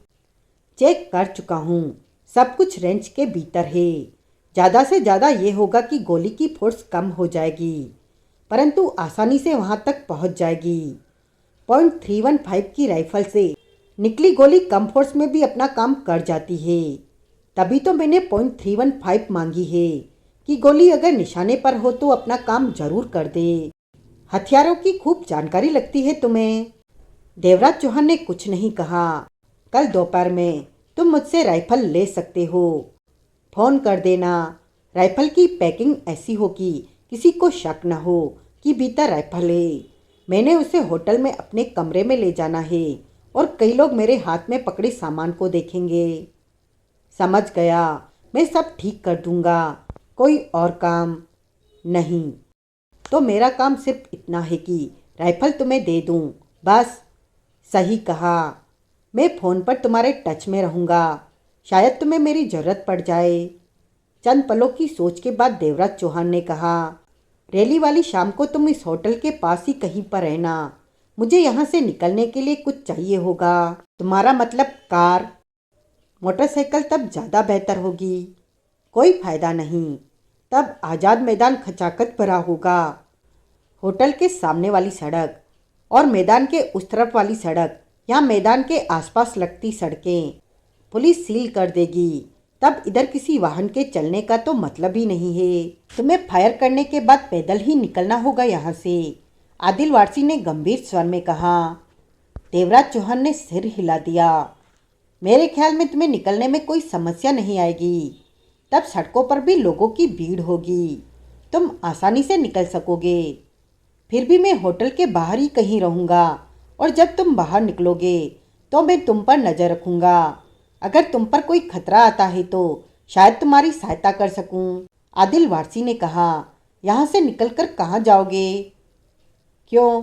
चेक कर चुका हूँ, सब कुछ रेंज के भीतर है। ज़्यादा से ज़्यादा ये होगा कि गोली की फोर्स कम हो जाएगी, परंतु आसानी से वहाँ तक पहुँच जाएगी। .315 की राइफल से निकली गोली कम फोर्स में भी अपना काम कर जाती है। तभी तो मैंने .315 मांगी है कि गोली अगर निशाने पर हो तो अपना काम जरूर कर दे। हथियारों की खूब जानकारी लगती है तुम्हें। देवराज चौहान ने कुछ नहीं कहा। कल दोपहर में तुम मुझसे राइफल ले सकते हो। फ़ोन कर देना। राइफल की पैकिंग ऐसी हो कि किसी को शक न हो कि भीतर राइफल है। मैंने उसे होटल में अपने कमरे में ले जाना है और कई लोग मेरे हाथ में पकड़े सामान को देखेंगे। समझ गया, मैं सब ठीक कर दूंगा। कोई और काम नहीं। तो मेरा काम सिर्फ इतना है कि राइफल तुम्हें दे दूं, बस। सही कहा। मैं फ़ोन पर तुम्हारे टच में रहूँगा, शायद तुम्हें मेरी ज़रूरत पड़ जाए। चंद पलों की सोच के बाद देवराज चौहान ने कहा, रैली वाली शाम को तुम इस होटल के पास ही कहीं पर रहना। मुझे यहाँ से निकलने के लिए कुछ चाहिए होगा। तुम्हारा मतलब कार? मोटरसाइकिल तब ज़्यादा बेहतर होगी। कोई फ़ायदा नहीं, तब आज़ाद मैदान खचाखच भरा होगा। होटल के सामने वाली सड़क और मैदान के उस तरफ वाली सड़क या मैदान के आसपास लगती सड़कें पुलिस सील कर देगी। तब इधर किसी वाहन के चलने का तो मतलब ही नहीं है। तुम्हें फायर करने के बाद पैदल ही निकलना होगा यहाँ से, आदिल वारसी ने गंभीर स्वर में कहा। देवराज चौहान ने सिर हिला दिया। मेरे ख्याल में तुम्हें निकलने में कोई समस्या नहीं आएगी। तब सड़कों पर भी लोगों की भीड़ होगी, तुम आसानी से निकल सकोगे। फिर भी मैं होटल के बाहर ही कहीं रहूँगा और जब तुम बाहर निकलोगे तो मैं तुम पर नज़र रखूँगा। अगर तुम पर कोई खतरा आता है तो शायद तुम्हारी सहायता कर सकूं। आदिल वारसी ने कहा, यहाँ से निकलकर कहाँ जाओगे? क्यों,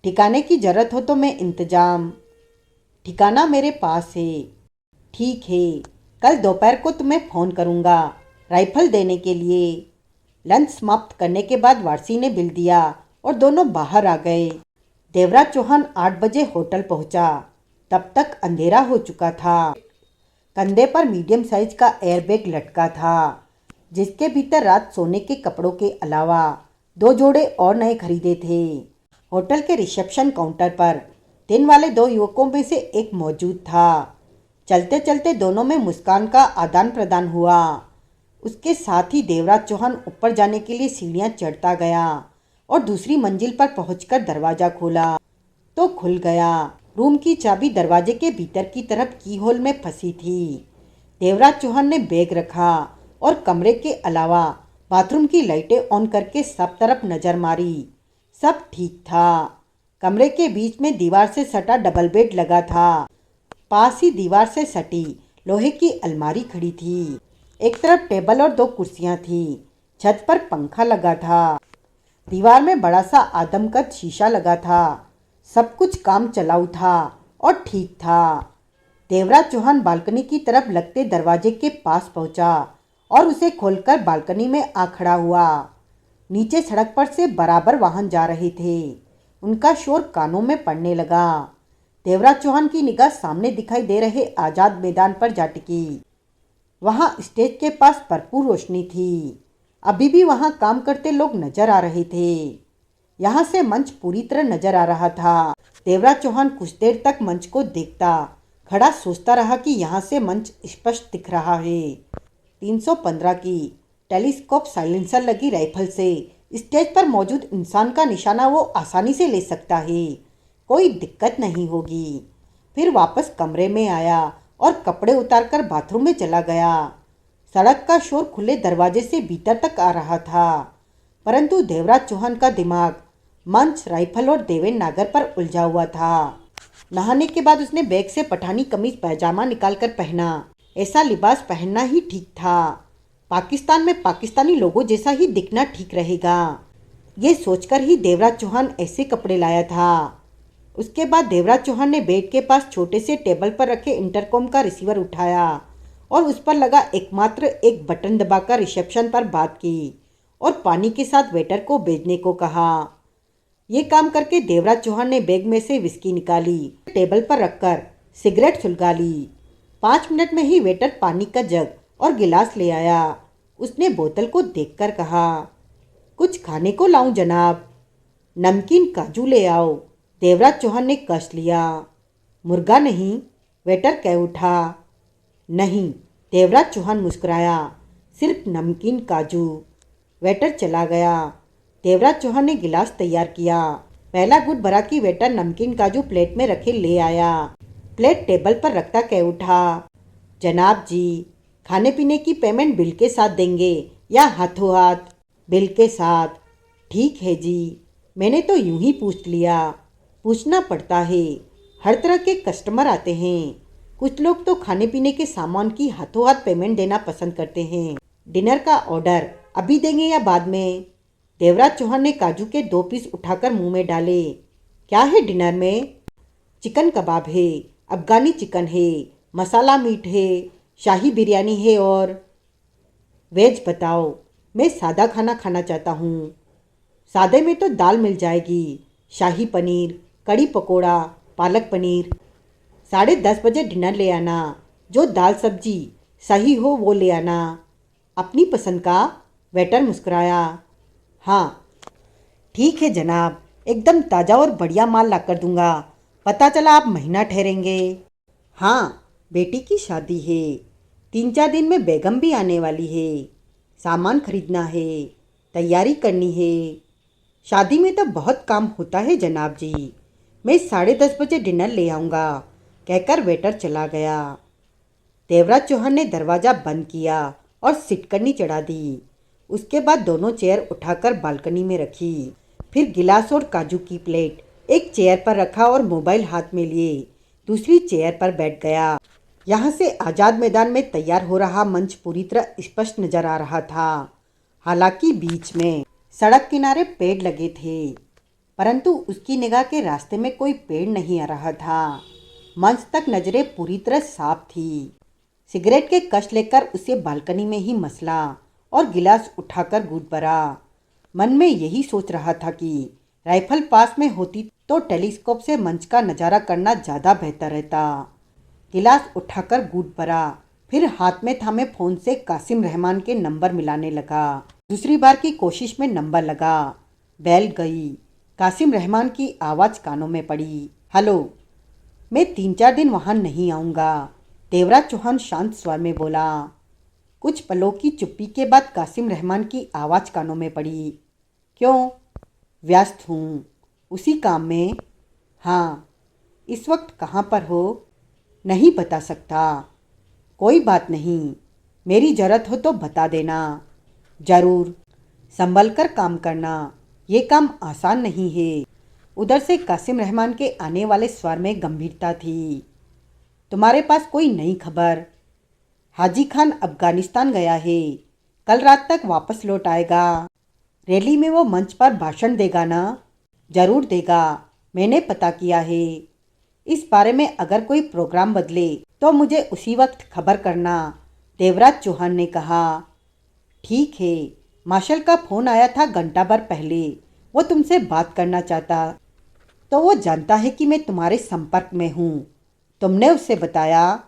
ठिकाने की जरूरत हो तो मैं इंतजाम। ठिकाना मेरे पास है। ठीक है, कल दोपहर को तुम्हें फ़ोन करूँगा राइफल देने के लिए। लंच समाप्त करने के बाद वारसी ने बिल दिया और दोनों बाहर आ गए। देवराज चौहान 8 बजे होटल पहुंचा। तब तक अंधेरा हो चुका था। कंधे पर मीडियम साइज का एयरबैग लटका था, जिसके भीतर रात सोने के कपड़ों के अलावा 2 जोड़े और नए खरीदे थे। होटल के रिसेप्शन काउंटर पर दिन वाले 2 युवकों में से एक मौजूद था। चलते चलते दोनों में मुस्कान का आदान प्रदान हुआ। उसके साथ ही देवराज चौहान ऊपर जाने के लिए सीढ़ियां चढ़ता गया और दूसरी मंजिल पर पहुंचकर दरवाज़ा खोला तो खुल गया। रूम की चाबी दरवाजे के भीतर की तरफ की होल में फंसी थी। देवराज चौहान ने बैग रखा और कमरे के अलावा बाथरूम की लाइटें ऑन करके सब तरफ नज़र मारी। सब ठीक था। कमरे के बीच में दीवार से सटा डबल बेड लगा था। पास ही दीवार से सटी लोहे की अलमारी खड़ी थी। एक तरफ टेबल और 2 कुर्सियां थी। छत पर पंखा लगा था। दीवार में बड़ा सा आदमकद शीशा लगा था। सब कुछ काम चलाऊ था और ठीक था। देवराज चौहान बालकनी की तरफ लगते दरवाजे के पास पहुंचा और उसे खोलकर बालकनी में आ खड़ा हुआ। नीचे सड़क पर से बराबर वाहन जा रहे थे। उनका शोर कानों में पड़ने लगा। देवराज चौहान की निगाह सामने दिखाई दे रहे आज़ाद मैदान पर जा टिकी। वहाँ स्टेज के पास भरपूर रोशनी थी। अभी भी वहाँ काम करते लोग नजर आ रहे थे। यहाँ से मंच पूरी तरह नजर आ रहा था। देवराज चौहान कुछ देर तक मंच को देखता खड़ा सोचता रहा कि यहाँ से मंच स्पष्ट दिख रहा है। 315 की टेलीस्कोप साइलेंसर लगी राइफल से स्टेज पर मौजूद इंसान का निशाना वो आसानी से ले सकता है, कोई दिक्कत नहीं होगी। फिर वापस कमरे में आया और कपड़े उतारकर बाथरूम में चला गया। सड़क का शोर खुले दरवाजे से भीतर तक आ रहा था, परंतु देवराज चौहान का दिमाग मंच, राइफल और देवेंद्र नागर पर उलझा हुआ था। नहाने के बाद उसने बैग से पठानी कमीज पैजामा निकालकर पहना। ऐसा लिबास पहनना ही ठीक था। पाकिस्तान में पाकिस्तानी लोगों जैसा ही दिखना ठीक रहेगा, ये सोचकर ही देवराज चौहान ऐसे कपड़े लाया था। उसके बाद देवराज चौहान ने बेड के पास छोटे से टेबल पर रखे इंटरकॉम का रिसीवर उठाया और उस पर लगा एकमात्र एक बटन दबाकर रिसेप्शन पर बात की और पानी के साथ वेटर को भेजने को कहा। ये काम करके देवराज चौहान ने बैग में से विस्की निकाली, टेबल पर रखकर सिगरेट सुलगा ली। 5 मिनट में ही वेटर पानी का जग और गिलास ले आया। उसने बोतल को देखकर कहा, कुछ खाने को लाऊं जनाब? नमकीन काजू ले आओ। देवराज चौहान ने कस लिया। मुर्गा नहीं? वेटर कह उठा। नहीं, देवराज चौहान मुस्कुराया, सिर्फ नमकीन काजू। वेटर चला गया। देवराज चौहान ने गिलास तैयार किया। पहला घूंट भरा कि वेटर नमकीन काजू प्लेट में रखे ले आया। प्लेट टेबल पर रखता कह उठा, जनाब जी, खाने पीने की पेमेंट बिल के साथ देंगे या हाथों हाथ? बिल के साथ। ठीक है जी, मैंने तो यूं ही पूछ लिया। पूछना पड़ता है, हर तरह के कस्टमर आते हैं। कुछ लोग तो खाने पीने के सामान की हाथों हाथ पेमेंट देना पसंद करते हैं। डिनर का ऑर्डर अभी देंगे या बाद में? देवराज चौहान ने काजू के 2 पीस उठाकर मुंह में डाले। क्या है डिनर में? चिकन कबाब है, अफगानी चिकन है, मसाला मीट है, शाही बिरयानी है और वेज बताओ। मैं सादा खाना खाना चाहता हूँ। सादे में तो दाल मिल जाएगी, शाही पनीर, कड़ी पकोड़ा, पालक पनीर। 10:30 बजे डिनर ले आना। जो दाल सब्जी सही हो वो ले आना। अपनी पसंद का? वेटर मुस्कुराया। हाँ ठीक है जनाब, एकदम ताज़ा और बढ़िया माल ला कर दूंगा। पता चला आप महीना ठहरेंगे। हाँ, बेटी की शादी है, 3-4 दिन में बेगम भी आने वाली है। सामान खरीदना है, तैयारी करनी है। शादी में तो बहुत काम होता है जनाब जी। मैं 10:30 बजे डिनर ले आऊँगा, कहकर वेटर चला गया। देवराज चौहान ने दरवाज़ा बंद किया और सिटकनी चढ़ा दी। उसके बाद दोनों चेयर उठाकर बालकनी में रखी। फिर गिलास और काजू की प्लेट एक चेयर पर रखा और मोबाइल हाथ में लिए दूसरी चेयर पर बैठ गया। यहाँ से आज़ाद मैदान में तैयार हो रहा मंच पूरी तरह स्पष्ट नजर आ रहा था। हालांकि बीच में सड़क किनारे पेड़ लगे थे, परंतु उसकी निगाह के रास्ते में कोई पेड़ नहीं आ रहा था। मंच तक नजरें पूरी तरह साफ थी। सिगरेट के कश लेकर उसे बालकनी में ही मसला और गिलास उठाकर घूंट भरा। मन में यही सोच रहा था कि राइफल पास में होती तो टेलीस्कोप से मंच का नज़ारा करना ज़्यादा बेहतर रहता। गिलास उठाकर घूंट भरा, फिर हाथ में थामे फ़ोन से कासिम रहमान के नंबर मिलाने लगा। दूसरी बार की कोशिश में नंबर लगा। बेल गई। कासिम रहमान की आवाज़ कानों में पड़ी। हेलो, मैं 3-4 दिन वहाँ नहीं आऊँगा, देवराज चौहान शांत स्वर में बोला। कुछ पलों की चुप्पी के बाद कासिम रहमान की आवाज़ कानों में पड़ी। क्यों? व्यस्त हूँ। उसी काम में? हाँ। इस वक्त कहाँ पर हो? नहीं बता सकता। कोई बात नहीं, मेरी ज़रूरत हो तो बता देना। ज़रूर। संभल कर काम करना, ये काम आसान नहीं है। उधर से कासिम रहमान के आने वाले स्वर में गंभीरता थी। तुम्हारे पास कोई नई खबर? हाजी खान अफगानिस्तान गया है, कल रात तक वापस लौट आएगा। रैली में वो मंच पर भाषण देगा ना? जरूर देगा, मैंने पता किया है। इस बारे में अगर कोई प्रोग्राम बदले तो मुझे उसी वक्त खबर करना, देवराज चौहान ने कहा। ठीक है, मार्शल का फ़ोन आया था घंटा भर पहले। वो तुमसे बात करना चाहता। तो वो जानता है कि मैं तुम्हारे संपर्क में हूँ। तुमने उससे बताया?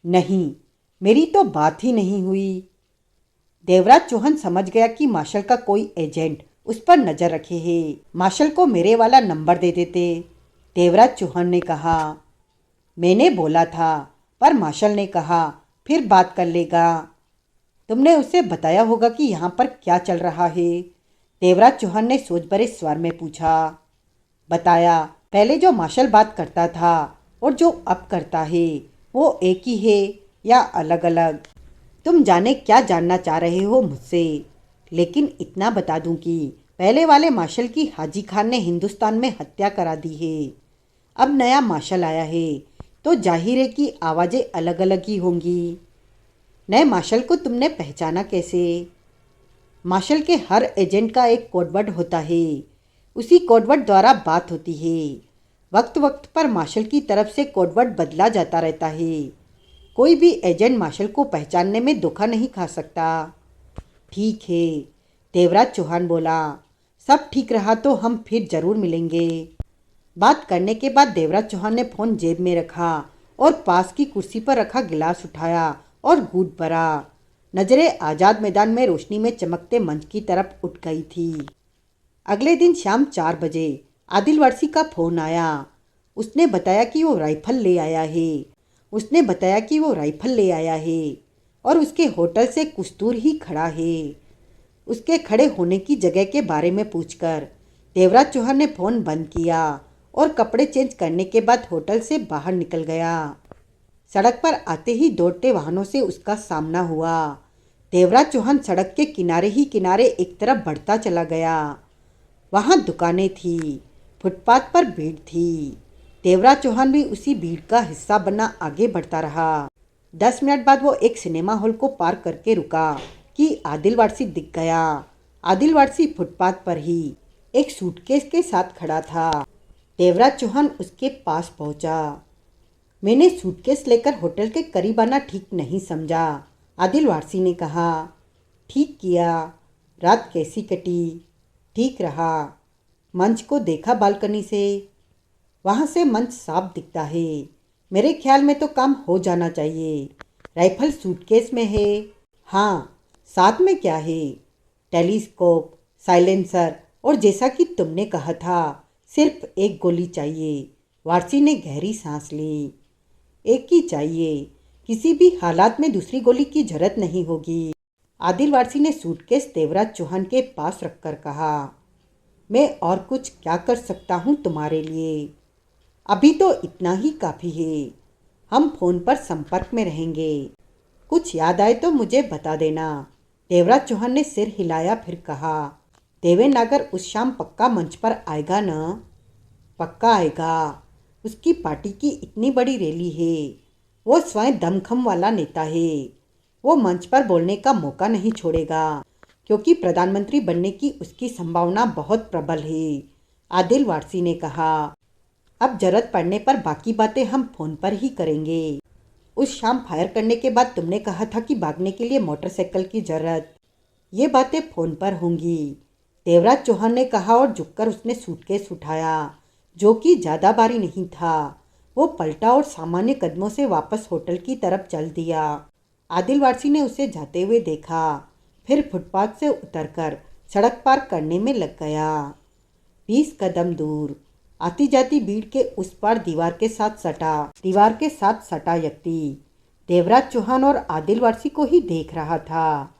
नहीं, मेरी तो बात ही नहीं हुई। देवराज चौहान समझ गया कि मार्शल का कोई एजेंट उस पर नज़र रखे है। मार्शल को मेरे वाला नंबर दे देते, देवराज चौहान ने कहा। मैंने बोला था, पर मार्शल ने कहा फिर बात कर लेगा। तुमने उसे बताया होगा कि यहाँ पर क्या चल रहा है? देवराज चौहान ने सोच भरे स्वर में पूछा। बताया। पहले जो मार्शल बात करता था और जो अब करता है वो एक ही है या अलग अलग? तुम जाने क्या जानना चाह रहे हो मुझसे, लेकिन इतना बता दूं कि पहले वाले मार्शल की हाजी खान ने हिंदुस्तान में हत्या करा दी है। अब नया मार्शल आया है तो जाहिर है कि आवाज़ें अलग अलग ही होंगी। नए मार्शल को तुमने पहचाना कैसे? मार्शल के हर एजेंट का एक कोडवर्ड होता है, उसी कोडवर्ड द्वारा बात होती है। वक्त वक्त पर मार्शल की तरफ से कोडवर्ड बदला जाता रहता है। कोई भी एजेंट मार्शल को पहचानने में धोखा नहीं खा सकता। ठीक है, देवराज चौहान बोला। सब ठीक रहा तो हम फिर जरूर मिलेंगे। बात करने के बाद देवराज चौहान ने फ़ोन जेब में रखा और पास की कुर्सी पर रखा गिलास उठाया और घूंट भरा। नजरें आज़ाद मैदान में रोशनी में चमकते मंच की तरफ उठ गई थी। अगले दिन शाम 4 बजे आदिल वारसी का फ़ोन आया। उसने बताया कि वो राइफल ले आया है और उसके होटल से कुछ दूर ही खड़ा है। उसके खड़े होने की जगह के बारे में पूछकर देवराज चौहान ने फ़ोन बंद किया और कपड़े चेंज करने के बाद होटल से बाहर निकल गया। सड़क पर आते ही दौड़ते वाहनों से उसका सामना हुआ। देवराज चौहान सड़क के किनारे ही किनारे एक तरफ बढ़ता चला गया। वहाँ दुकानें थी, फुटपाथ पर भीड़ थी। देवराज चौहान भी उसी भीड़ का हिस्सा बना आगे बढ़ता रहा। 10 मिनट बाद वो एक सिनेमा हॉल को पार करके रुका कि आदिल वारसी दिख गया। आदिल वारसी फुटपाथ पर ही एक सूटकेस के साथ खड़ा था। देवराज चौहान उसके पास पहुंचा। मैंने सूटकेस लेकर होटल के करीब आना ठीक नहीं समझा, आदिल वारसी ने कहा। ठीक किया। रात कैसी कटी? ठीक रहा। मंच को देखा बालकनी से? वहाँ से मंच साफ दिखता है। मेरे ख्याल में तो काम हो जाना चाहिए। राइफल सूटकेस में है? हाँ। साथ में क्या है? टेलीस्कोप, साइलेंसर और जैसा कि तुमने कहा था सिर्फ एक गोली चाहिए। वारसी ने गहरी सांस ली। एक ही चाहिए, किसी भी हालात में दूसरी गोली की जरूरत नहीं होगी। आदिल वारसी ने सूटकेस देवराज चौहान के पास रखकर कहा, मैं और कुछ क्या कर सकता हूँ तुम्हारे लिए? अभी तो इतना ही काफ़ी है। हम फ़ोन पर संपर्क में रहेंगे। कुछ याद आए तो मुझे बता देना। देवराज चौहान ने सिर हिलाया, फिर कहा, देवेन नागर उस शाम पक्का मंच पर आएगा न? पक्का आएगा। उसकी पार्टी की इतनी बड़ी रैली है। वो स्वयं दमखम वाला नेता है। वो मंच पर बोलने का मौका नहीं छोड़ेगा क्योंकि प्रधानमंत्री बनने की उसकी संभावना बहुत प्रबल है, आदिल वारसी ने कहा। अब जरूरत पड़ने पर बाकी बातें हम फ़ोन पर ही करेंगे। उस शाम फायर करने के बाद तुमने कहा था कि भागने के लिए मोटरसाइकिल की जरूरत। ये बातें फ़ोन पर होंगी, देवराज चौहान ने कहा और झुककर उसने सूटकेस उठाया जो कि ज़्यादा भारी नहीं था। वो पलटा और सामान्य कदमों से वापस होटल की तरफ चल दिया। आदिल वारसी ने उसे जाते हुए देखा, फिर फुटपाथ से उतरकर सड़क पार करने में लग गया। 20 कदम दूर आती जाती भीड़ के उस पार दीवार के साथ सटा व्यक्ति देवराज चौहान और आदिल वारसी को ही देख रहा था।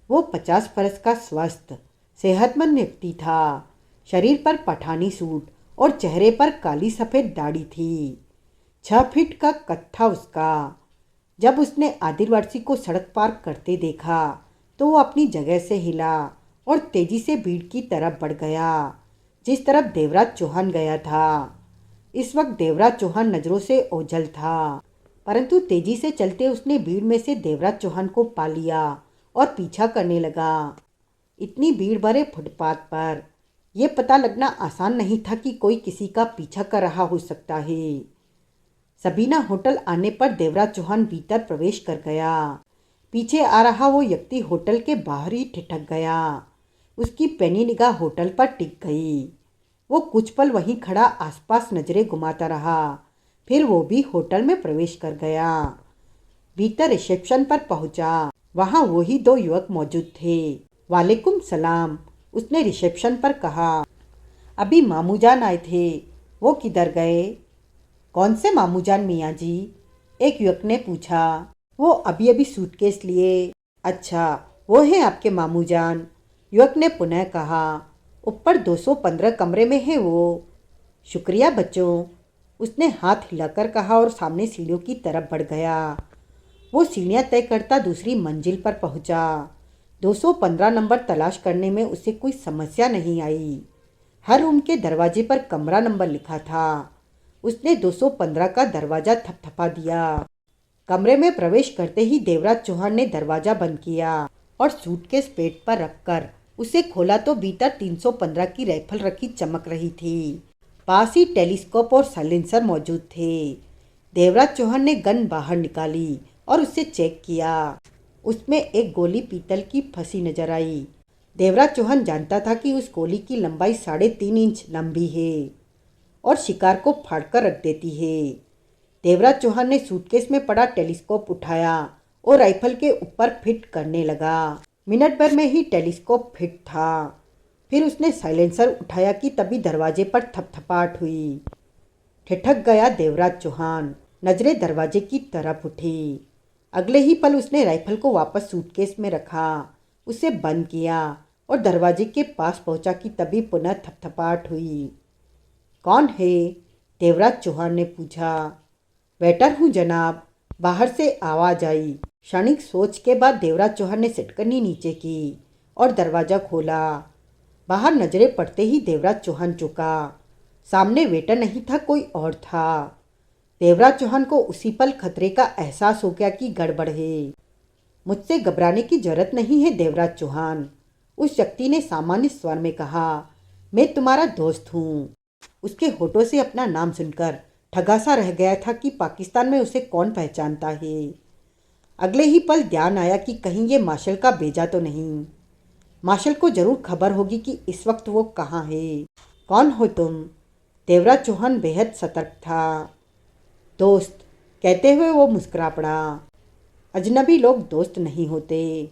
वो 50 बरस का स्वस्थ सेहतमंद व्यक्ति था। शरीर पर पठानी सूट और चेहरे पर काली सफ़ेद दाढ़ी थी। 6 फीट का कद था उसका। जब उसने आदिल वारसी को सड़क पार करते देखा तो वो अपनी जगह से हिला और तेजी से भीड़ की तरफ बढ़ गया जिस तरफ देवराज चौहान गया था। इस वक्त देवराज चौहान नज़रों से ओझल था, परंतु तेजी से चलते उसने भीड़ में से देवराज चौहान को पा लिया और पीछा करने लगा। इतनी भीड़ भरे फुटपाथ पर यह पता लगना आसान नहीं था कि कोई किसी का पीछा कर रहा हो सकता है। सबीना होटल आने पर देवराज चौहान भीतर प्रवेश कर गया। पीछे आ रहा वो व्यक्ति होटल के बाहर ही ठिठक गया। उसकी पैनी निगाह होटल पर टिक गई। वो कुछ पल वहीं खड़ा आसपास नजरें घुमाता रहा, फिर वो भी होटल में प्रवेश कर गया। भीतर रिसेप्शन पर पहुंचा। वहाँ वही 2 युवक मौजूद थे। वालेकुम सलाम, उसने रिसेप्शन पर कहा। अभी मामूजान आए थे, वो किधर गए? कौन से मामूजान मियाँ जी? एक युवक ने पूछा। वो अभी अभी सूटकेस लिए। अच्छा, वो हैं आपके मामूजान? युवक ने पुनः कहा। ऊपर 215 कमरे में है वो। शुक्रिया बच्चों, उसने हाथ हिलाकर कहा और सामने सीढ़ियों की तरफ बढ़ गया। वो सीढ़ियाँ तय करता दूसरी मंजिल पर पहुंचा। 215 नंबर तलाश करने में उसे कोई समस्या नहीं आई। हर रूम के दरवाजे पर कमरा नंबर लिखा था। उसने 215 का दरवाज़ा थपथपा दिया। कमरे में प्रवेश करते ही देवराज चौहान ने दरवाज़ा बंद किया और सूटकेस पेट पर रखकर उसे खोला तो भीतर 315 की राइफल रखी चमक रही थी। पास ही टेलीस्कोप और साइलेंसर मौजूद थे। देवराज चौहान ने गन बाहर निकाली और उसे चेक किया। उसमें एक गोली पीतल की फंसी नजर आई। देवराज चौहान जानता था कि उस गोली की लंबाई 3.5 इंच लंबी है और शिकार को फाड़कर रख देती है। देवराज चौहान ने सूटकेस में पड़ा टेलीस्कोप उठाया और राइफल के ऊपर फिट करने लगा। मिनट भर में ही टेलीस्कोप फिट था। फिर उसने साइलेंसर उठाया कि तभी दरवाजे पर थपथपाहट हुई। ठिठक गया देवराज चौहान, नजरें दरवाजे की तरफ उठी। अगले ही पल उसने राइफल को वापस सूटकेस में रखा, उसे बंद किया और दरवाजे के पास पहुंचा कि तभी पुनः थपथपाहट हुई। कौन है? देवराज चौहान ने पूछा। वेटर हूँ जनाब, बाहर से आवाज़ आई। क्षणिक सोच के बाद देवराज चौहान ने सिटकनी नीचे की और दरवाज़ा खोला। बाहर नजरें पड़ते ही देवराज चौहान चौंका। सामने वेटर नहीं था, कोई और था। देवराज चौहान को उसी पल खतरे का एहसास हो गया कि गड़बड़ है। मुझसे घबराने की जरूरत नहीं है देवराज चौहान, उस व्यक्ति ने सामान्य स्वर में कहा। मैं तुम्हारा दोस्त हूँ। उसके होठों से अपना नाम सुनकर ठगासा रह गया था कि पाकिस्तान में उसे कौन पहचानता है। अगले ही पल ध्यान आया कि कहीं ये मार्शल का भेजा तो नहीं। मार्शल को जरूर खबर होगी कि इस वक्त वो कहाँ है। कौन हो तुम? देवराज चौहान बेहद सतर्क था। दोस्त, कहते हुए वो मुस्कुरा पड़ा। अजनबी लोग दोस्त नहीं होते,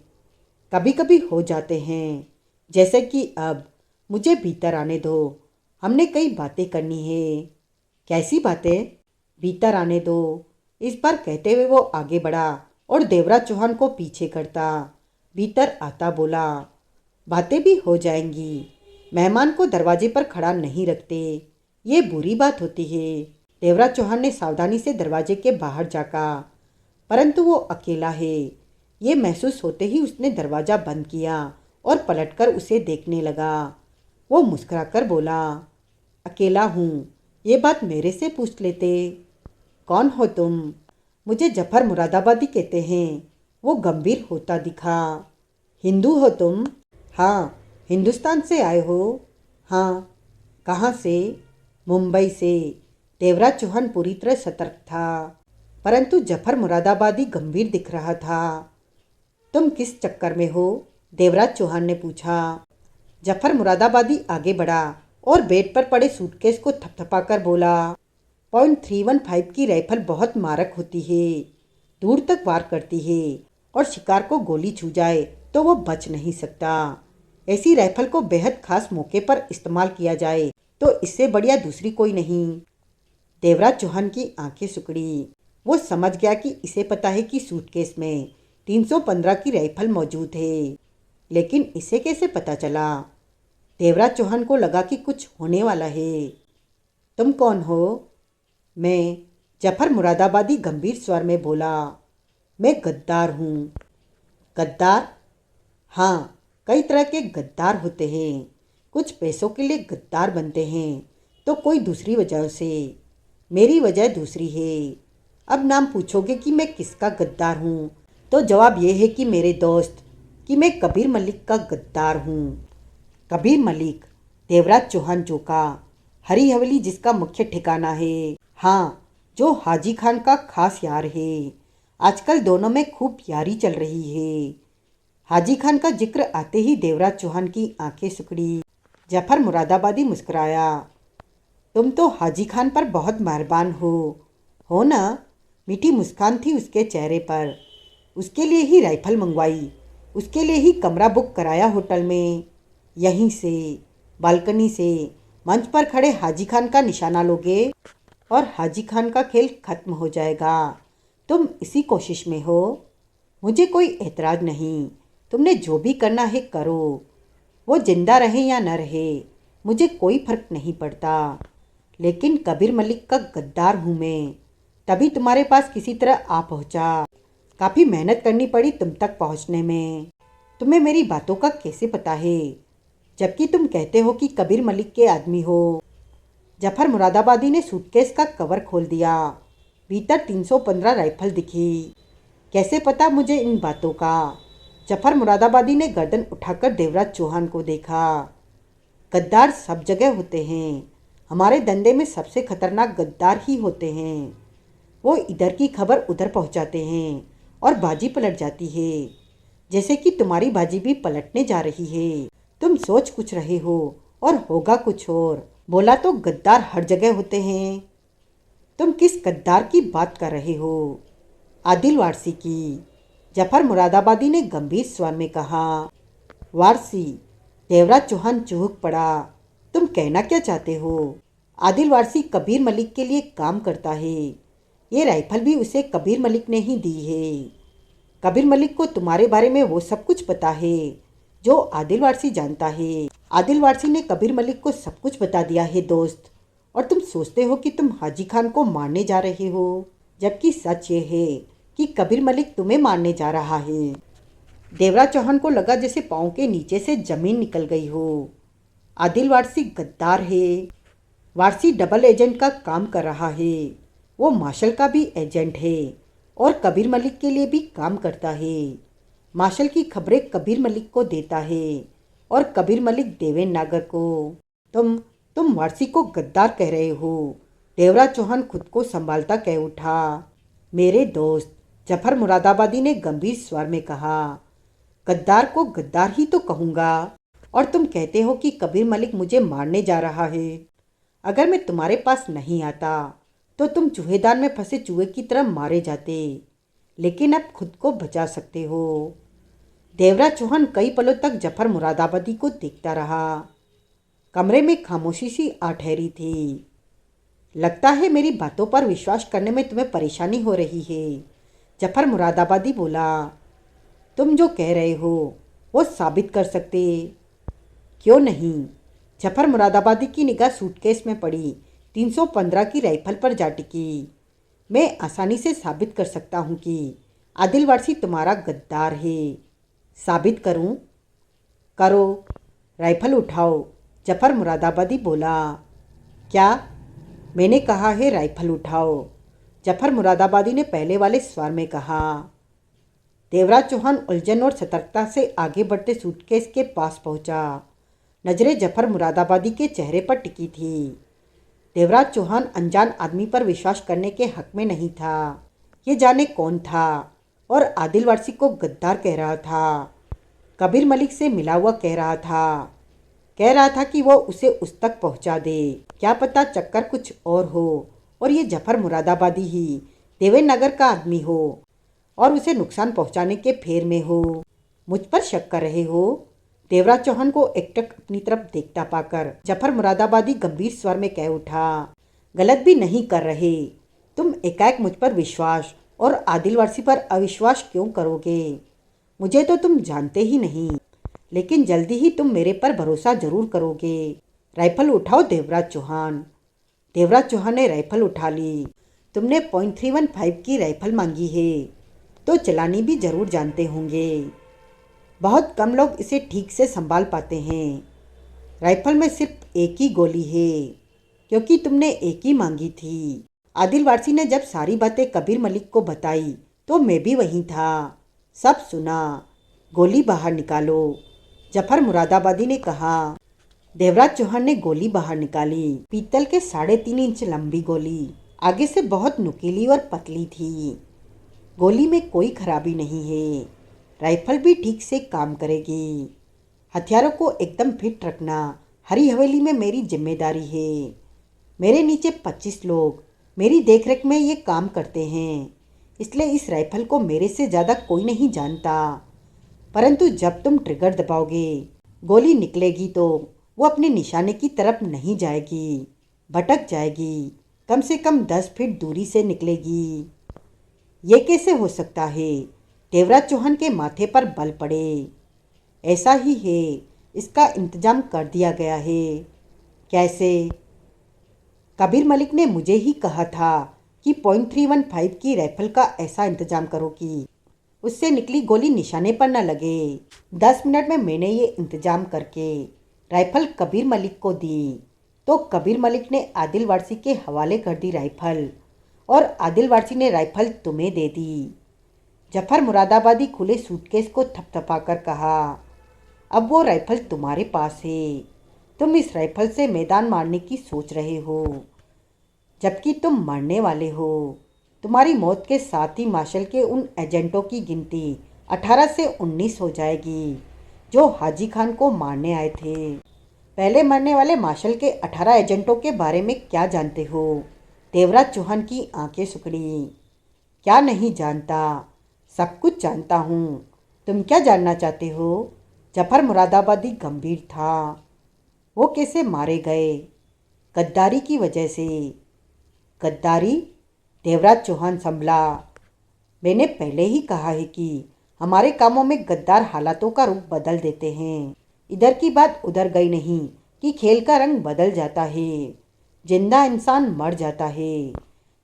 कभी कभी हो जाते हैं, जैसे कि अब। मुझे भीतर आने दो, हमने कई बातें करनी है। कैसी बातें? भीतर आने दो, इस बार कहते हुए वो आगे बढ़ा और देवराज चौहान को पीछे करता भीतर आता बोला। बातें भी हो जाएंगी। मेहमान को दरवाजे पर खड़ा नहीं रखते, ये बुरी बात होती है। देवराज चौहान ने सावधानी से दरवाजे के बाहर झाँका, परंतु वो अकेला है। ये महसूस होते ही उसने दरवाज़ा बंद किया और पलटकर उसे देखने लगा। वो मुस्कुराकर बोला, अकेला हूँ, ये बात मेरे से पूछ लेते। कौन हो तुम? मुझे जफर मुरादाबादी कहते हैं। वो गंभीर होता दिखा। हिंदू हो तुम? हाँ। हिंदुस्तान से आए हो? हाँ। कहाँ से? मुंबई से। देवराज चौहान पूरी तरह सतर्क था, परंतु जफर मुरादाबादी गंभीर दिख रहा था। तुम किस चक्कर में हो? देवराज चौहान ने पूछा। जफर मुरादाबादी आगे बढ़ा और बेड पर पड़े सूटकेस को थपथपाकर बोला। .315 की राइफल बहुत मारक होती है, दूर तक वार करती है और शिकार को गोली छू जाए तो वो बच नहीं सकता। ऐसी राइफल को बेहद खास मौके पर इस्तेमाल किया जाए तो इससे बढ़िया दूसरी कोई नहीं। देवराज चौहान की आंखें सिकुड़ी। वो समझ गया कि इसे पता है कि सूटकेस में 315 की राइफल मौजूद है, लेकिन इसे कैसे पता चला? देवराज चौहान को लगा कि कुछ होने वाला है। तुम कौन हो? मैं, जफर मुरादाबादी गंभीर स्वर में बोला। मैं गद्दार हूँ। गद्दार? हाँ, कई तरह के गद्दार होते हैं। कुछ पैसों के लिए गद्दार बनते हैं तो कोई दूसरी वजह से। मेरी वजह दूसरी है। अब नाम पूछोगे कि मैं किसका गद्दार हूँ तो जवाब ये है कि मेरे दोस्त, कि मैं कबीर मलिक का गद्दार हूँ। कबीर मलिक? देवराज चौहान चौंका। हरी हवेली जिसका मुख्य ठिकाना है। हाँ, जो हाजी खान का खास यार है। आजकल दोनों में खूब यारी चल रही है। हाजी खान का जिक्र आते ही देवराज चौहान की आंखें सिकुड़ी। जफर मुरादाबादी मुस्कुराया। तुम तो हाजी खान पर बहुत मेहरबान हो ना? मीठी मुस्कान थी उसके चेहरे पर। उसके लिए ही राइफल मंगवाई, उसके लिए ही कमरा बुक कराया होटल में। यहीं से, बालकनी से मंच पर खड़े हाजी खान का निशाना लोगे और हाजी खान का खेल खत्म हो जाएगा। तुम इसी कोशिश में हो। मुझे कोई एतराज़ नहीं, तुमने जो भी करना है करो। वो जिंदा रहे या न रहे, मुझे कोई फर्क नहीं पड़ता, लेकिन कबीर मलिक का गद्दार हूँ मैं, तभी तुम्हारे पास किसी तरह आ पहुँचा। काफ़ी मेहनत करनी पड़ी तुम तक पहुँचने में। तुम्हें मेरी बातों का कैसे पता है, जबकि तुम कहते हो कि कबीर मलिक के आदमी हो? जफर मुरादाबादी ने सूटकेस का कवर खोल दिया। भीतर 315 राइफल दिखी। कैसे पता मुझे इन बातों का? जफर मुरादाबादी ने गर्दन उठाकर देवराज चौहान को देखा। गद्दार सब जगह होते हैं, हमारे धंधे में सबसे खतरनाक गद्दार ही होते हैं। वो इधर की खबर उधर पहुंचाते हैं और बाजी पलट जाती है, जैसे कि तुम्हारी बाजी भी पलटने जा रही है। तुम सोच कुछ रहे हो और होगा कुछ और। बोला तो गद्दार हर जगह होते हैं। तुम किस गद्दार की बात कर रहे हो? आदिल वारसी की। जफर मुरादाबादी ने गंभीर स्वर में कहा। वारसी। देवराज चौहान चूक पड़ा। तुम कहना क्या चाहते हो? आदिल वारसी कबीर मलिक के लिए काम करता है। ये राइफल भी उसे कबीर मलिक ने ही दी है। कबीर मलिक को तुम्हारे बारे में वो सब कुछ पता है जो आदिल वारसी जानता है। आदिल वारसी ने कबीर मलिक को सब कुछ बता दिया है दोस्त, और तुम सोचते हो कि तुम हाजी खान को मारने जा रहे हो, जबकि सच ये है कि कबीर मलिक तुम्हें मारने जा रहा है। देवराज चौहान को लगा जैसे पाँव के नीचे से जमीन निकल गई हो। आदिल वारसी गद्दार है। वारसी डबल एजेंट का काम कर रहा है। वो मार्शल का भी एजेंट है और कबीर मलिक के लिए भी काम करता है। मार्शल की खबरें कबीर मलिक को देता है और कबीर मलिक देवेन नागर को। तुम वारसी को गद्दार कह रहे हो। देवराज चौहान खुद को संभालता कह उठा। मेरे दोस्त, जफर मुरादाबादी ने गंभीर स्वर में कहा, गद्दार को गद्दार ही तो कहूँगा। और तुम कहते हो कि कबीर मलिक मुझे मारने जा रहा है। अगर मैं तुम्हारे पास नहीं आता तो तुम चूहेदान में फंसे चूहे की तरह मारे जाते, लेकिन अब खुद को बचा सकते हो। देवराज चौहान कई पलों तक जफर मुरादाबादी को देखता रहा। कमरे में खामोशी सी आ ठहरी थी। लगता है मेरी बातों पर विश्वास करने में तुम्हें परेशानी हो रही है, जफर मुरादाबादी बोला। तुम जो कह रहे हो वो साबित कर सकते। क्यों नहीं? जफर मुरादाबादी की निगाह सूटकेस में पड़ी 315 की राइफल पर जा टिकी। मैं आसानी से साबित कर सकता हूँ कि आदिल वारसी तुम्हारा गद्दार है। साबित करूँ? करो, राइफल उठाओ, जफर मुरादाबादी बोला। क्या? मैंने कहा है राइफल उठाओ, जफर मुरादाबादी ने पहले वाले स्वर में कहा। देवराज चौहान उलझन और सतर्कता से आगे बढ़ते सूटकेस के पास पहुंचा। नजरें जफर मुरादाबादी के चेहरे पर टिकी थी। देवराज चौहान अनजान आदमी पर विश्वास करने के हक में नहीं था। ये जाने कौन था और आदिल वारसी को गद्दार कह रहा था। कबीर मलिक से मिला हुआ कह रहा था कि वो उसे उस तक पहुंचा दे। क्या पता चक्कर कुछ और हो और ये जफर मुरादाबादी ही देवेन नगर का आदमी हो और उसे नुकसान पहुंचाने के फेर में हो। मुझ पर शक कर रहे हो? देवराज चौहान को एकटक अपनी तरफ देखता पाकर जफर मुरादाबादी गंभीर स्वर में कह उठा। गलत भी नहीं कर रहे। तुम एकाएक मुझ पर विश्वास और आदिल वारसी पर अविश्वास क्यों करोगे? मुझे तो तुम जानते ही नहीं, लेकिन जल्दी ही तुम मेरे पर भरोसा जरूर करोगे। राइफल उठाओ देवराज चौहान। देवराज चौहान ने राइफल उठा ली। तुमने .315 की राइफल मांगी है तो चलानी भी जरूर जानते होंगे। बहुत कम लोग इसे ठीक से संभाल पाते हैं। राइफल में सिर्फ एक ही गोली है, क्योंकि तुमने एक ही मांगी थी। आदिल वारसी ने जब सारी बातें कबीर मलिक को बताई तो मैं भी वहीं था, सब सुना। गोली बाहर निकालो, जफर मुरादाबादी ने कहा। देवराज चौहान ने गोली बाहर निकाली। पीतल के 3.5 इंच लंबी गोली, आगे से बहुत नुकीली और पतली थी। गोली में कोई खराबी नहीं है। राइफल भी ठीक से काम करेगी। हथियारों को एकदम फिट रखना हरी हवेली में मेरी जिम्मेदारी है। मेरे नीचे 25 लोग मेरी देखरेख में ये काम करते हैं, इसलिए इस राइफल को मेरे से ज़्यादा कोई नहीं जानता। परंतु जब तुम ट्रिगर दबाओगे, गोली निकलेगी तो वो अपने निशाने की तरफ नहीं जाएगी, भटक जाएगी। कम से कम 10 फीट दूरी से निकलेगी। ये कैसे हो सकता है? देवराज चौहान के माथे पर बल पड़े। ऐसा ही है, इसका इंतजाम कर दिया गया है। कैसे? कबीर मलिक ने मुझे ही कहा था कि .315 की राइफल का ऐसा इंतजाम करो कि उससे निकली गोली निशाने पर न लगे। 10 मिनट में मैंने ये इंतजाम करके राइफल कबीर मलिक को दी तो कबीर मलिक ने आदिल वारसी के हवाले कर दी राइफल, और आदिल वारसी ने राइफल तुम्हें दे दी। जफर मुरादाबादी खुले सूटकेस को थपथपाकर कहा। अब वो राइफल तुम्हारे पास है। तुम इस राइफल से मैदान मारने की सोच रहे हो, जबकि तुम मरने वाले हो। तुम्हारी मौत के साथ ही मार्शल के उन एजेंटों की गिनती 18 से 19 हो जाएगी जो हाजी खान को मारने आए थे। पहले मरने वाले मार्शल के 18 एजेंटों के बारे में क्या जानते हो? देवराज चौहान की आंखें सिकुड़ी। क्या नहीं जानता? सब कुछ जानता हूँ। तुम क्या जानना चाहते हो? जफर मुरादाबादी गंभीर था। वो कैसे मारे गए? गद्दारी की वजह से। गद्दारी? देवराज चौहान संभला। मैंने पहले ही कहा है कि हमारे कामों में गद्दार हालातों का रूप बदल देते हैं। इधर की बात उधर गई नहीं कि खेल का रंग बदल जाता है। जिंदा इंसान मर जाता है,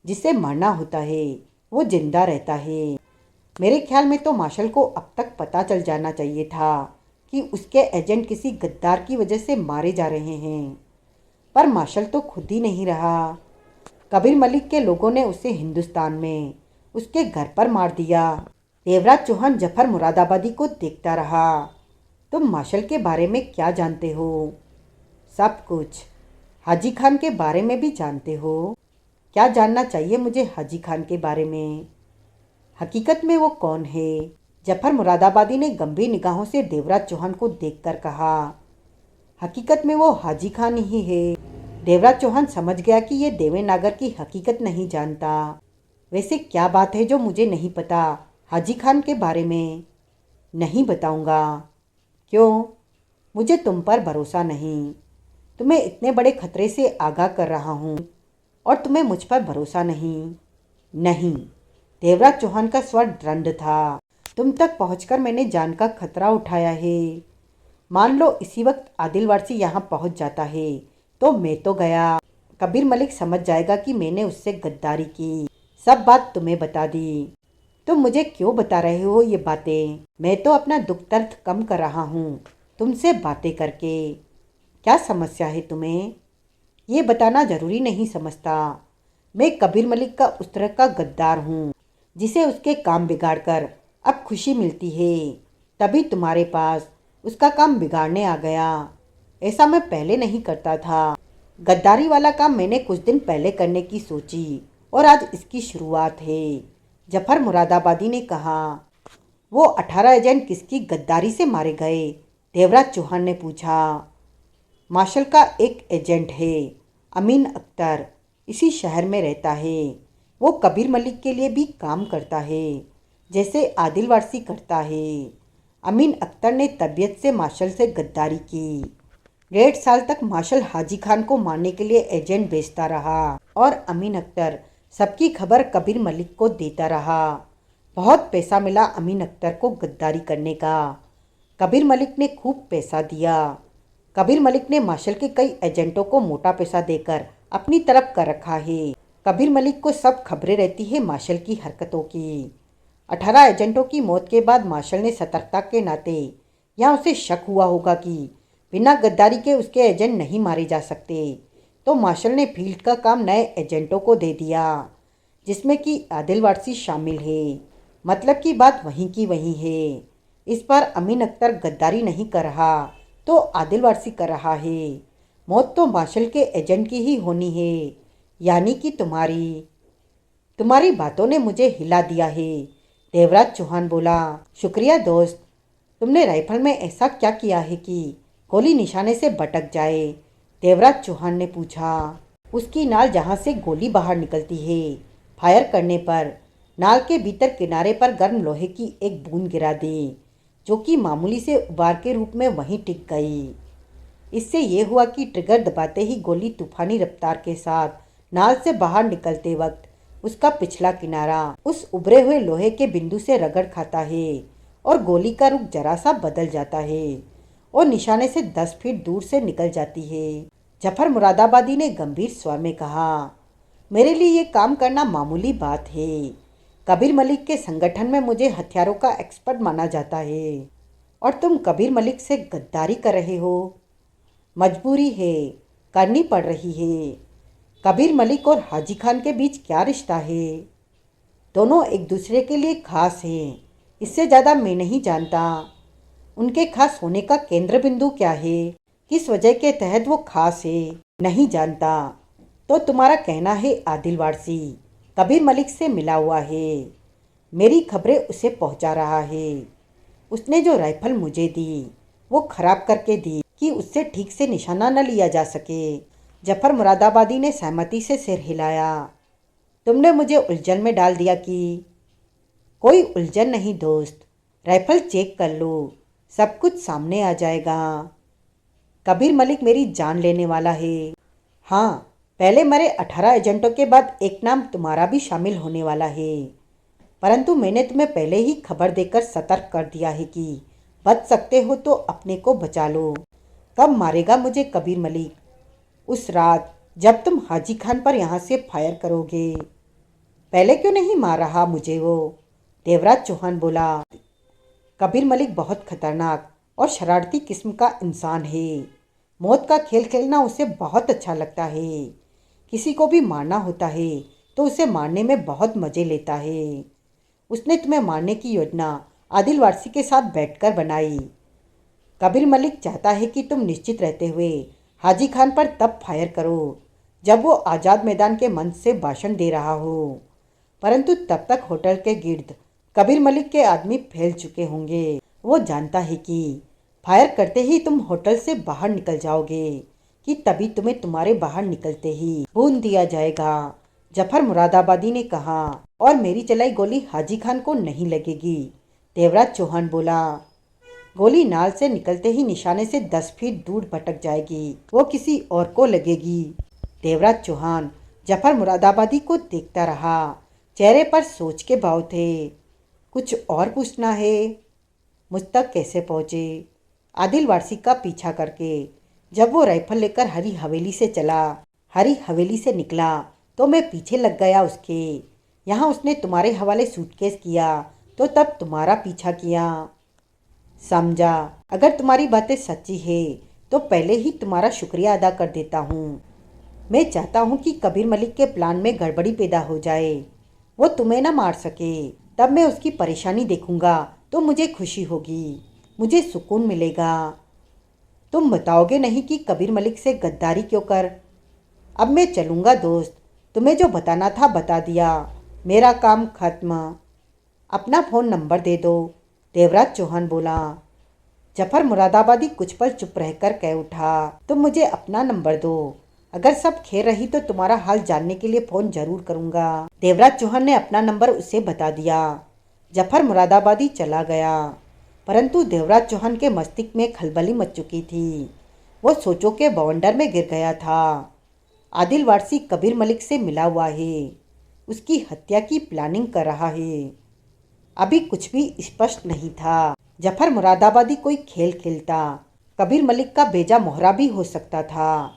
जिसे मरना होता है वो जिंदा रहता है। मेरे ख्याल में तो मार्शल को अब तक पता चल जाना चाहिए था कि उसके एजेंट किसी गद्दार की वजह से मारे जा रहे हैं, पर मार्शल तो खुद ही नहीं रहा। कबीर मलिक के लोगों ने उसे हिंदुस्तान में उसके घर पर मार दिया। देवराज चौहान जफर मुरादाबादी को देखता रहा। तुम मार्शल के बारे में क्या जानते हो? सब कुछ। हाजी खान के बारे में भी जानते हो? क्या जानना चाहिए मुझे हाजी खान के बारे में? हकीकत में वो कौन है? जफर मुरादाबादी ने गंभीर निगाहों से देवराज चौहान को देखकर कहा। हकीकत में वो हाजी खान ही है। देवराज चौहान समझ गया कि ये देवेनागर की हकीकत नहीं जानता। वैसे क्या बात है जो मुझे नहीं पता हाजी खान के बारे में? नहीं बताऊंगा। क्यों? मुझे तुम पर भरोसा नहीं। तुम्हें इतने बड़े खतरे से आगाह कर रहा हूँ और तुम्हें मुझ पर भरोसा नहीं। नहीं। देवराज चौहान का स्वर दृढ़ था। तुम तक पहुंचकर मैंने जान का खतरा उठाया है। मान लो इसी वक्त आदिल वारसी यहाँ पहुंच जाता है तो मैं तो गया। कबीर मलिक समझ जाएगा कि मैंने उससे गद्दारी की। सब बात तुम्हें बता दी। तुम मुझे क्यों बता रहे हो ये बातें? मैं तो अपना दुख दर्द कम कर रहा हूँ तुमसे बातें करके। क्या समस्या है तुम्हें? ये बताना जरूरी नहीं समझता। मैं कबीर मलिक का उस तरह का गद्दार हूँ जिसे उसके काम बिगाड़कर अब खुशी मिलती है। तभी तुम्हारे पास उसका काम बिगाड़ने आ गया। ऐसा मैं पहले नहीं करता था। गद्दारी वाला काम मैंने कुछ दिन पहले करने की सोची और आज इसकी शुरुआत है। जफर मुरादाबादी ने कहा। वो 18 एजेंट किसकी गद्दारी से मारे गए? देवराज चौहान ने पूछा। मार्शल का एक एजेंट है, अमीन अख्तर। इसी शहर में रहता है। वो कबीर मलिक के लिए भी काम करता है जैसे आदिल वारसी करता है। अमीन अख्तर ने तबीयत से मार्शल से गद्दारी की। 1.5 साल तक मार्शल हाजी खान को मारने के लिए एजेंट भेजता रहा और अमीन अख्तर सबकी खबर कबीर मलिक को देता रहा। बहुत पैसा मिला अमीन अख्तर को गद्दारी करने का। कबीर मलिक ने खूब पैसा दिया। कबीर मलिक ने मार्शल के कई एजेंटों को मोटा पैसा देकर अपनी तरफ कर रखा है। कबीर मलिक को सब खबरें रहती है मार्शल की हरकतों की। 18 एजेंटों की मौत के बाद मार्शल ने सतर्कता के नाते या उसे शक हुआ होगा कि बिना गद्दारी के उसके एजेंट नहीं मारे जा सकते, तो मार्शल ने फील्ड का काम नए एजेंटों को दे दिया जिसमें कि आदिल वारसी शामिल है। मतलब की बात वहीं की वहीं है। इस पर अमीन अख्तर गद्दारी नहीं कर रहा तो आदिल वारसी कर रहा है। मौत तो मार्शल के एजेंट की ही होनी है, यानी कि तुम्हारी बातों ने मुझे हिला दिया है। देवराज चौहान बोला। शुक्रिया दोस्त। तुमने राइफल में ऐसा क्या किया है कि गोली निशाने से भटक जाए? देवराज चौहान ने पूछा। उसकी नाल जहाँ से गोली बाहर निकलती है, फायर करने पर नाल के भीतर किनारे पर गर्म लोहे की एक बूंद गिरा दी जो कि मामूली से उबार के रूप में वहीं टिक गई। इससे ये हुआ कि ट्रिगर दबाते ही गोली तूफानी रफ्तार के साथ नाल से बाहर निकलते वक्त उसका पिछला किनारा उस उभरे हुए लोहे के बिंदु से रगड़ खाता है और गोली का रुख जरा सा बदल जाता है और निशाने से 10 फीट दूर से निकल जाती है। जफर मुरादाबादी ने गंभीर स्वर में कहा। मेरे लिए ये काम करना मामूली बात है। कबीर मलिक के संगठन में मुझे हथियारों का एक्सपर्ट माना जाता है और तुम कबीर मलिक से गद्दारी कर रहे हो। मजबूरी है, करनी पड़ रही है। कबीर मलिक और हाजी खान के बीच क्या रिश्ता है? दोनों एक दूसरे के लिए खास हैं। इससे ज़्यादा मैं नहीं जानता। उनके खास होने का केंद्र बिंदु क्या है? किस वजह के तहत वो खास है? नहीं जानता। तो तुम्हारा कहना है आदिल वारसी, कबीर मलिक से मिला हुआ है, मेरी खबरें उसे पहुंचा रहा है। उसने जो राइफल मुझे दी वो खराब करके दी कि उससे ठीक से निशाना न लिया जा सके। जफर मुरादाबादी ने सहमति से सिर हिलाया। तुमने मुझे उलझन में डाल दिया कि। कोई उलझन नहीं दोस्त, राइफल चेक कर लो, सब कुछ सामने आ जाएगा। कबीर मलिक मेरी जान लेने वाला है। हाँ, पहले मरे 18 एजेंटों के बाद एक नाम तुम्हारा भी शामिल होने वाला है, परंतु मैंने तुम्हें पहले ही खबर देकर सतर्क कर दिया है कि बच सकते हो तो अपने को बचा लो। कब मारेगा मुझे कबीर मलिक? उस रात जब तुम हाजी खान पर यहाँ से फायर करोगे। पहले क्यों नहीं मार रहा मुझे वो? देवराज चौहान बोला। कबीर मलिक बहुत खतरनाक और शरारती किस्म का इंसान है। मौत का खेल खेलना उसे बहुत अच्छा लगता है। किसी को भी मारना होता है तो उसे मारने में बहुत मज़े लेता है। उसने तुम्हें मारने की योजना आदिल वारसी के साथ बैठकर बनाई। कबीर मलिक चाहता है कि तुम निश्चित रहते हुए हाजी खान पर तब फायर करो जब वो आज़ाद मैदान के मंच से भाषण दे रहा हो, परंतु तब तक होटल के गिर्द कबीर मलिक के आदमी फैल चुके होंगे। वो जानता है कि फायर करते ही तुम होटल से बाहर निकल जाओगे कि तभी तुम्हें तुम्हारे बाहर निकलते ही भून दिया जाएगा। जफर मुरादाबादी ने कहा। और मेरी चलाई गोली हाजी खान को नहीं लगेगी, देवराज चौहान बोला। गोली नाल से निकलते ही निशाने से 10 फीट दूर भटक जाएगी, वो किसी और को लगेगी। देवराज चौहान जफर मुरादाबादी को देखता रहा। चेहरे पर सोच के भाव थे। कुछ और पूछना है? मुझ तक कैसे पहुँचे? आदिल वारसी का पीछा करके। जब वो राइफल लेकर हरी हवेली से चला, हरी हवेली से निकला तो मैं पीछे लग गया उसके। यहाँ उसने तुम्हारे हवाले सूटकेस किया तो तब तुम्हारा पीछा किया। समझा? अगर तुम्हारी बातें सच्ची है तो पहले ही तुम्हारा शुक्रिया अदा कर देता हूँ। मैं चाहता हूँ कि कबीर मलिक के प्लान में गड़बड़ी पैदा हो जाए, वो तुम्हें ना मार सके। तब मैं उसकी परेशानी देखूंगा तो मुझे खुशी होगी, मुझे सुकून मिलेगा। तुम बताओगे नहीं कि कबीर मलिक से गद्दारी क्यों कर? अब मैं चलूँगा दोस्त, तुम्हें जो बताना था बता दिया, मेरा काम खत्म। अपना फ़ोन नंबर दे दो, देवराज चौहान बोला। जफर मुरादाबादी कुछ पल चुप रहकर कह उठा। तुम मुझे अपना नंबर दो, अगर सब खैर रही तो तुम्हारा हाल जानने के लिए फ़ोन जरूर करूँगा। देवराज चौहान ने अपना नंबर उसे बता दिया। जफर मुरादाबादी चला गया, परंतु देवराज चौहान के मस्तिष्क में खलबली मच चुकी थी। वो सोचों के बवंडर में गिर गया था। आदिल वारसी कबीर मलिक से मिला हुआ है, उसकी हत्या की प्लानिंग कर रहा है। अभी कुछ भी स्पष्ट नहीं था। जफर मुरादाबादी कोई खेल खेलता, कबीर मलिक का बेजा मोहरा भी हो सकता था।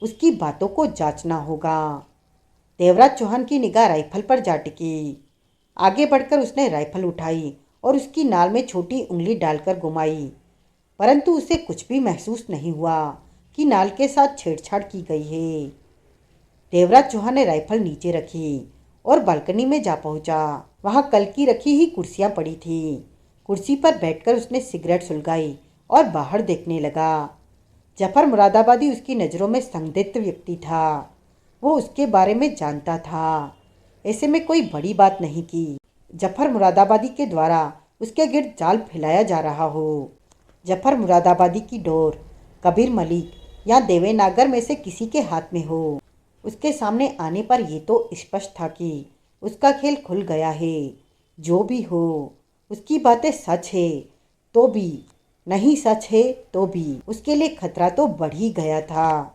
उसकी बातों को जांचना होगा। देवराज चौहान की निगाह राइफल पर जा टिकी। आगे बढ़कर उसने राइफल उठाई और उसकी नाल में छोटी उंगली डालकर घुमाई, परंतु उसे कुछ भी महसूस नहीं हुआ कि नाल के साथ छेड़छाड़ की गई है। देवराज चौहान ने राइफल नीचे रखी और बालकनी में जा पहुंचा। वहां कल की रखी ही कुर्सियां पड़ी थी। कुर्सी पर बैठकर उसने सिगरेट सुलगाई और बाहर देखने लगा। जफर मुरादाबादी उसकी नज़रों में संदिग्ध व्यक्ति था। वो उसके बारे में जानता था। ऐसे में कोई बड़ी बात नहीं की जफर मुरादाबादी के द्वारा उसके गिर्द जाल फैलाया जा रहा हो। जफर मुरादाबादी की डोर कबीर मलिक या देवेनागर में से किसी के हाथ में हो। उसके सामने आने पर यह तो स्पष्ट था कि उसका खेल खुल गया है। जो भी हो, उसकी बातें सच है तो भी, नहीं सच है तो भी, उसके लिए खतरा तो बढ़ ही गया था।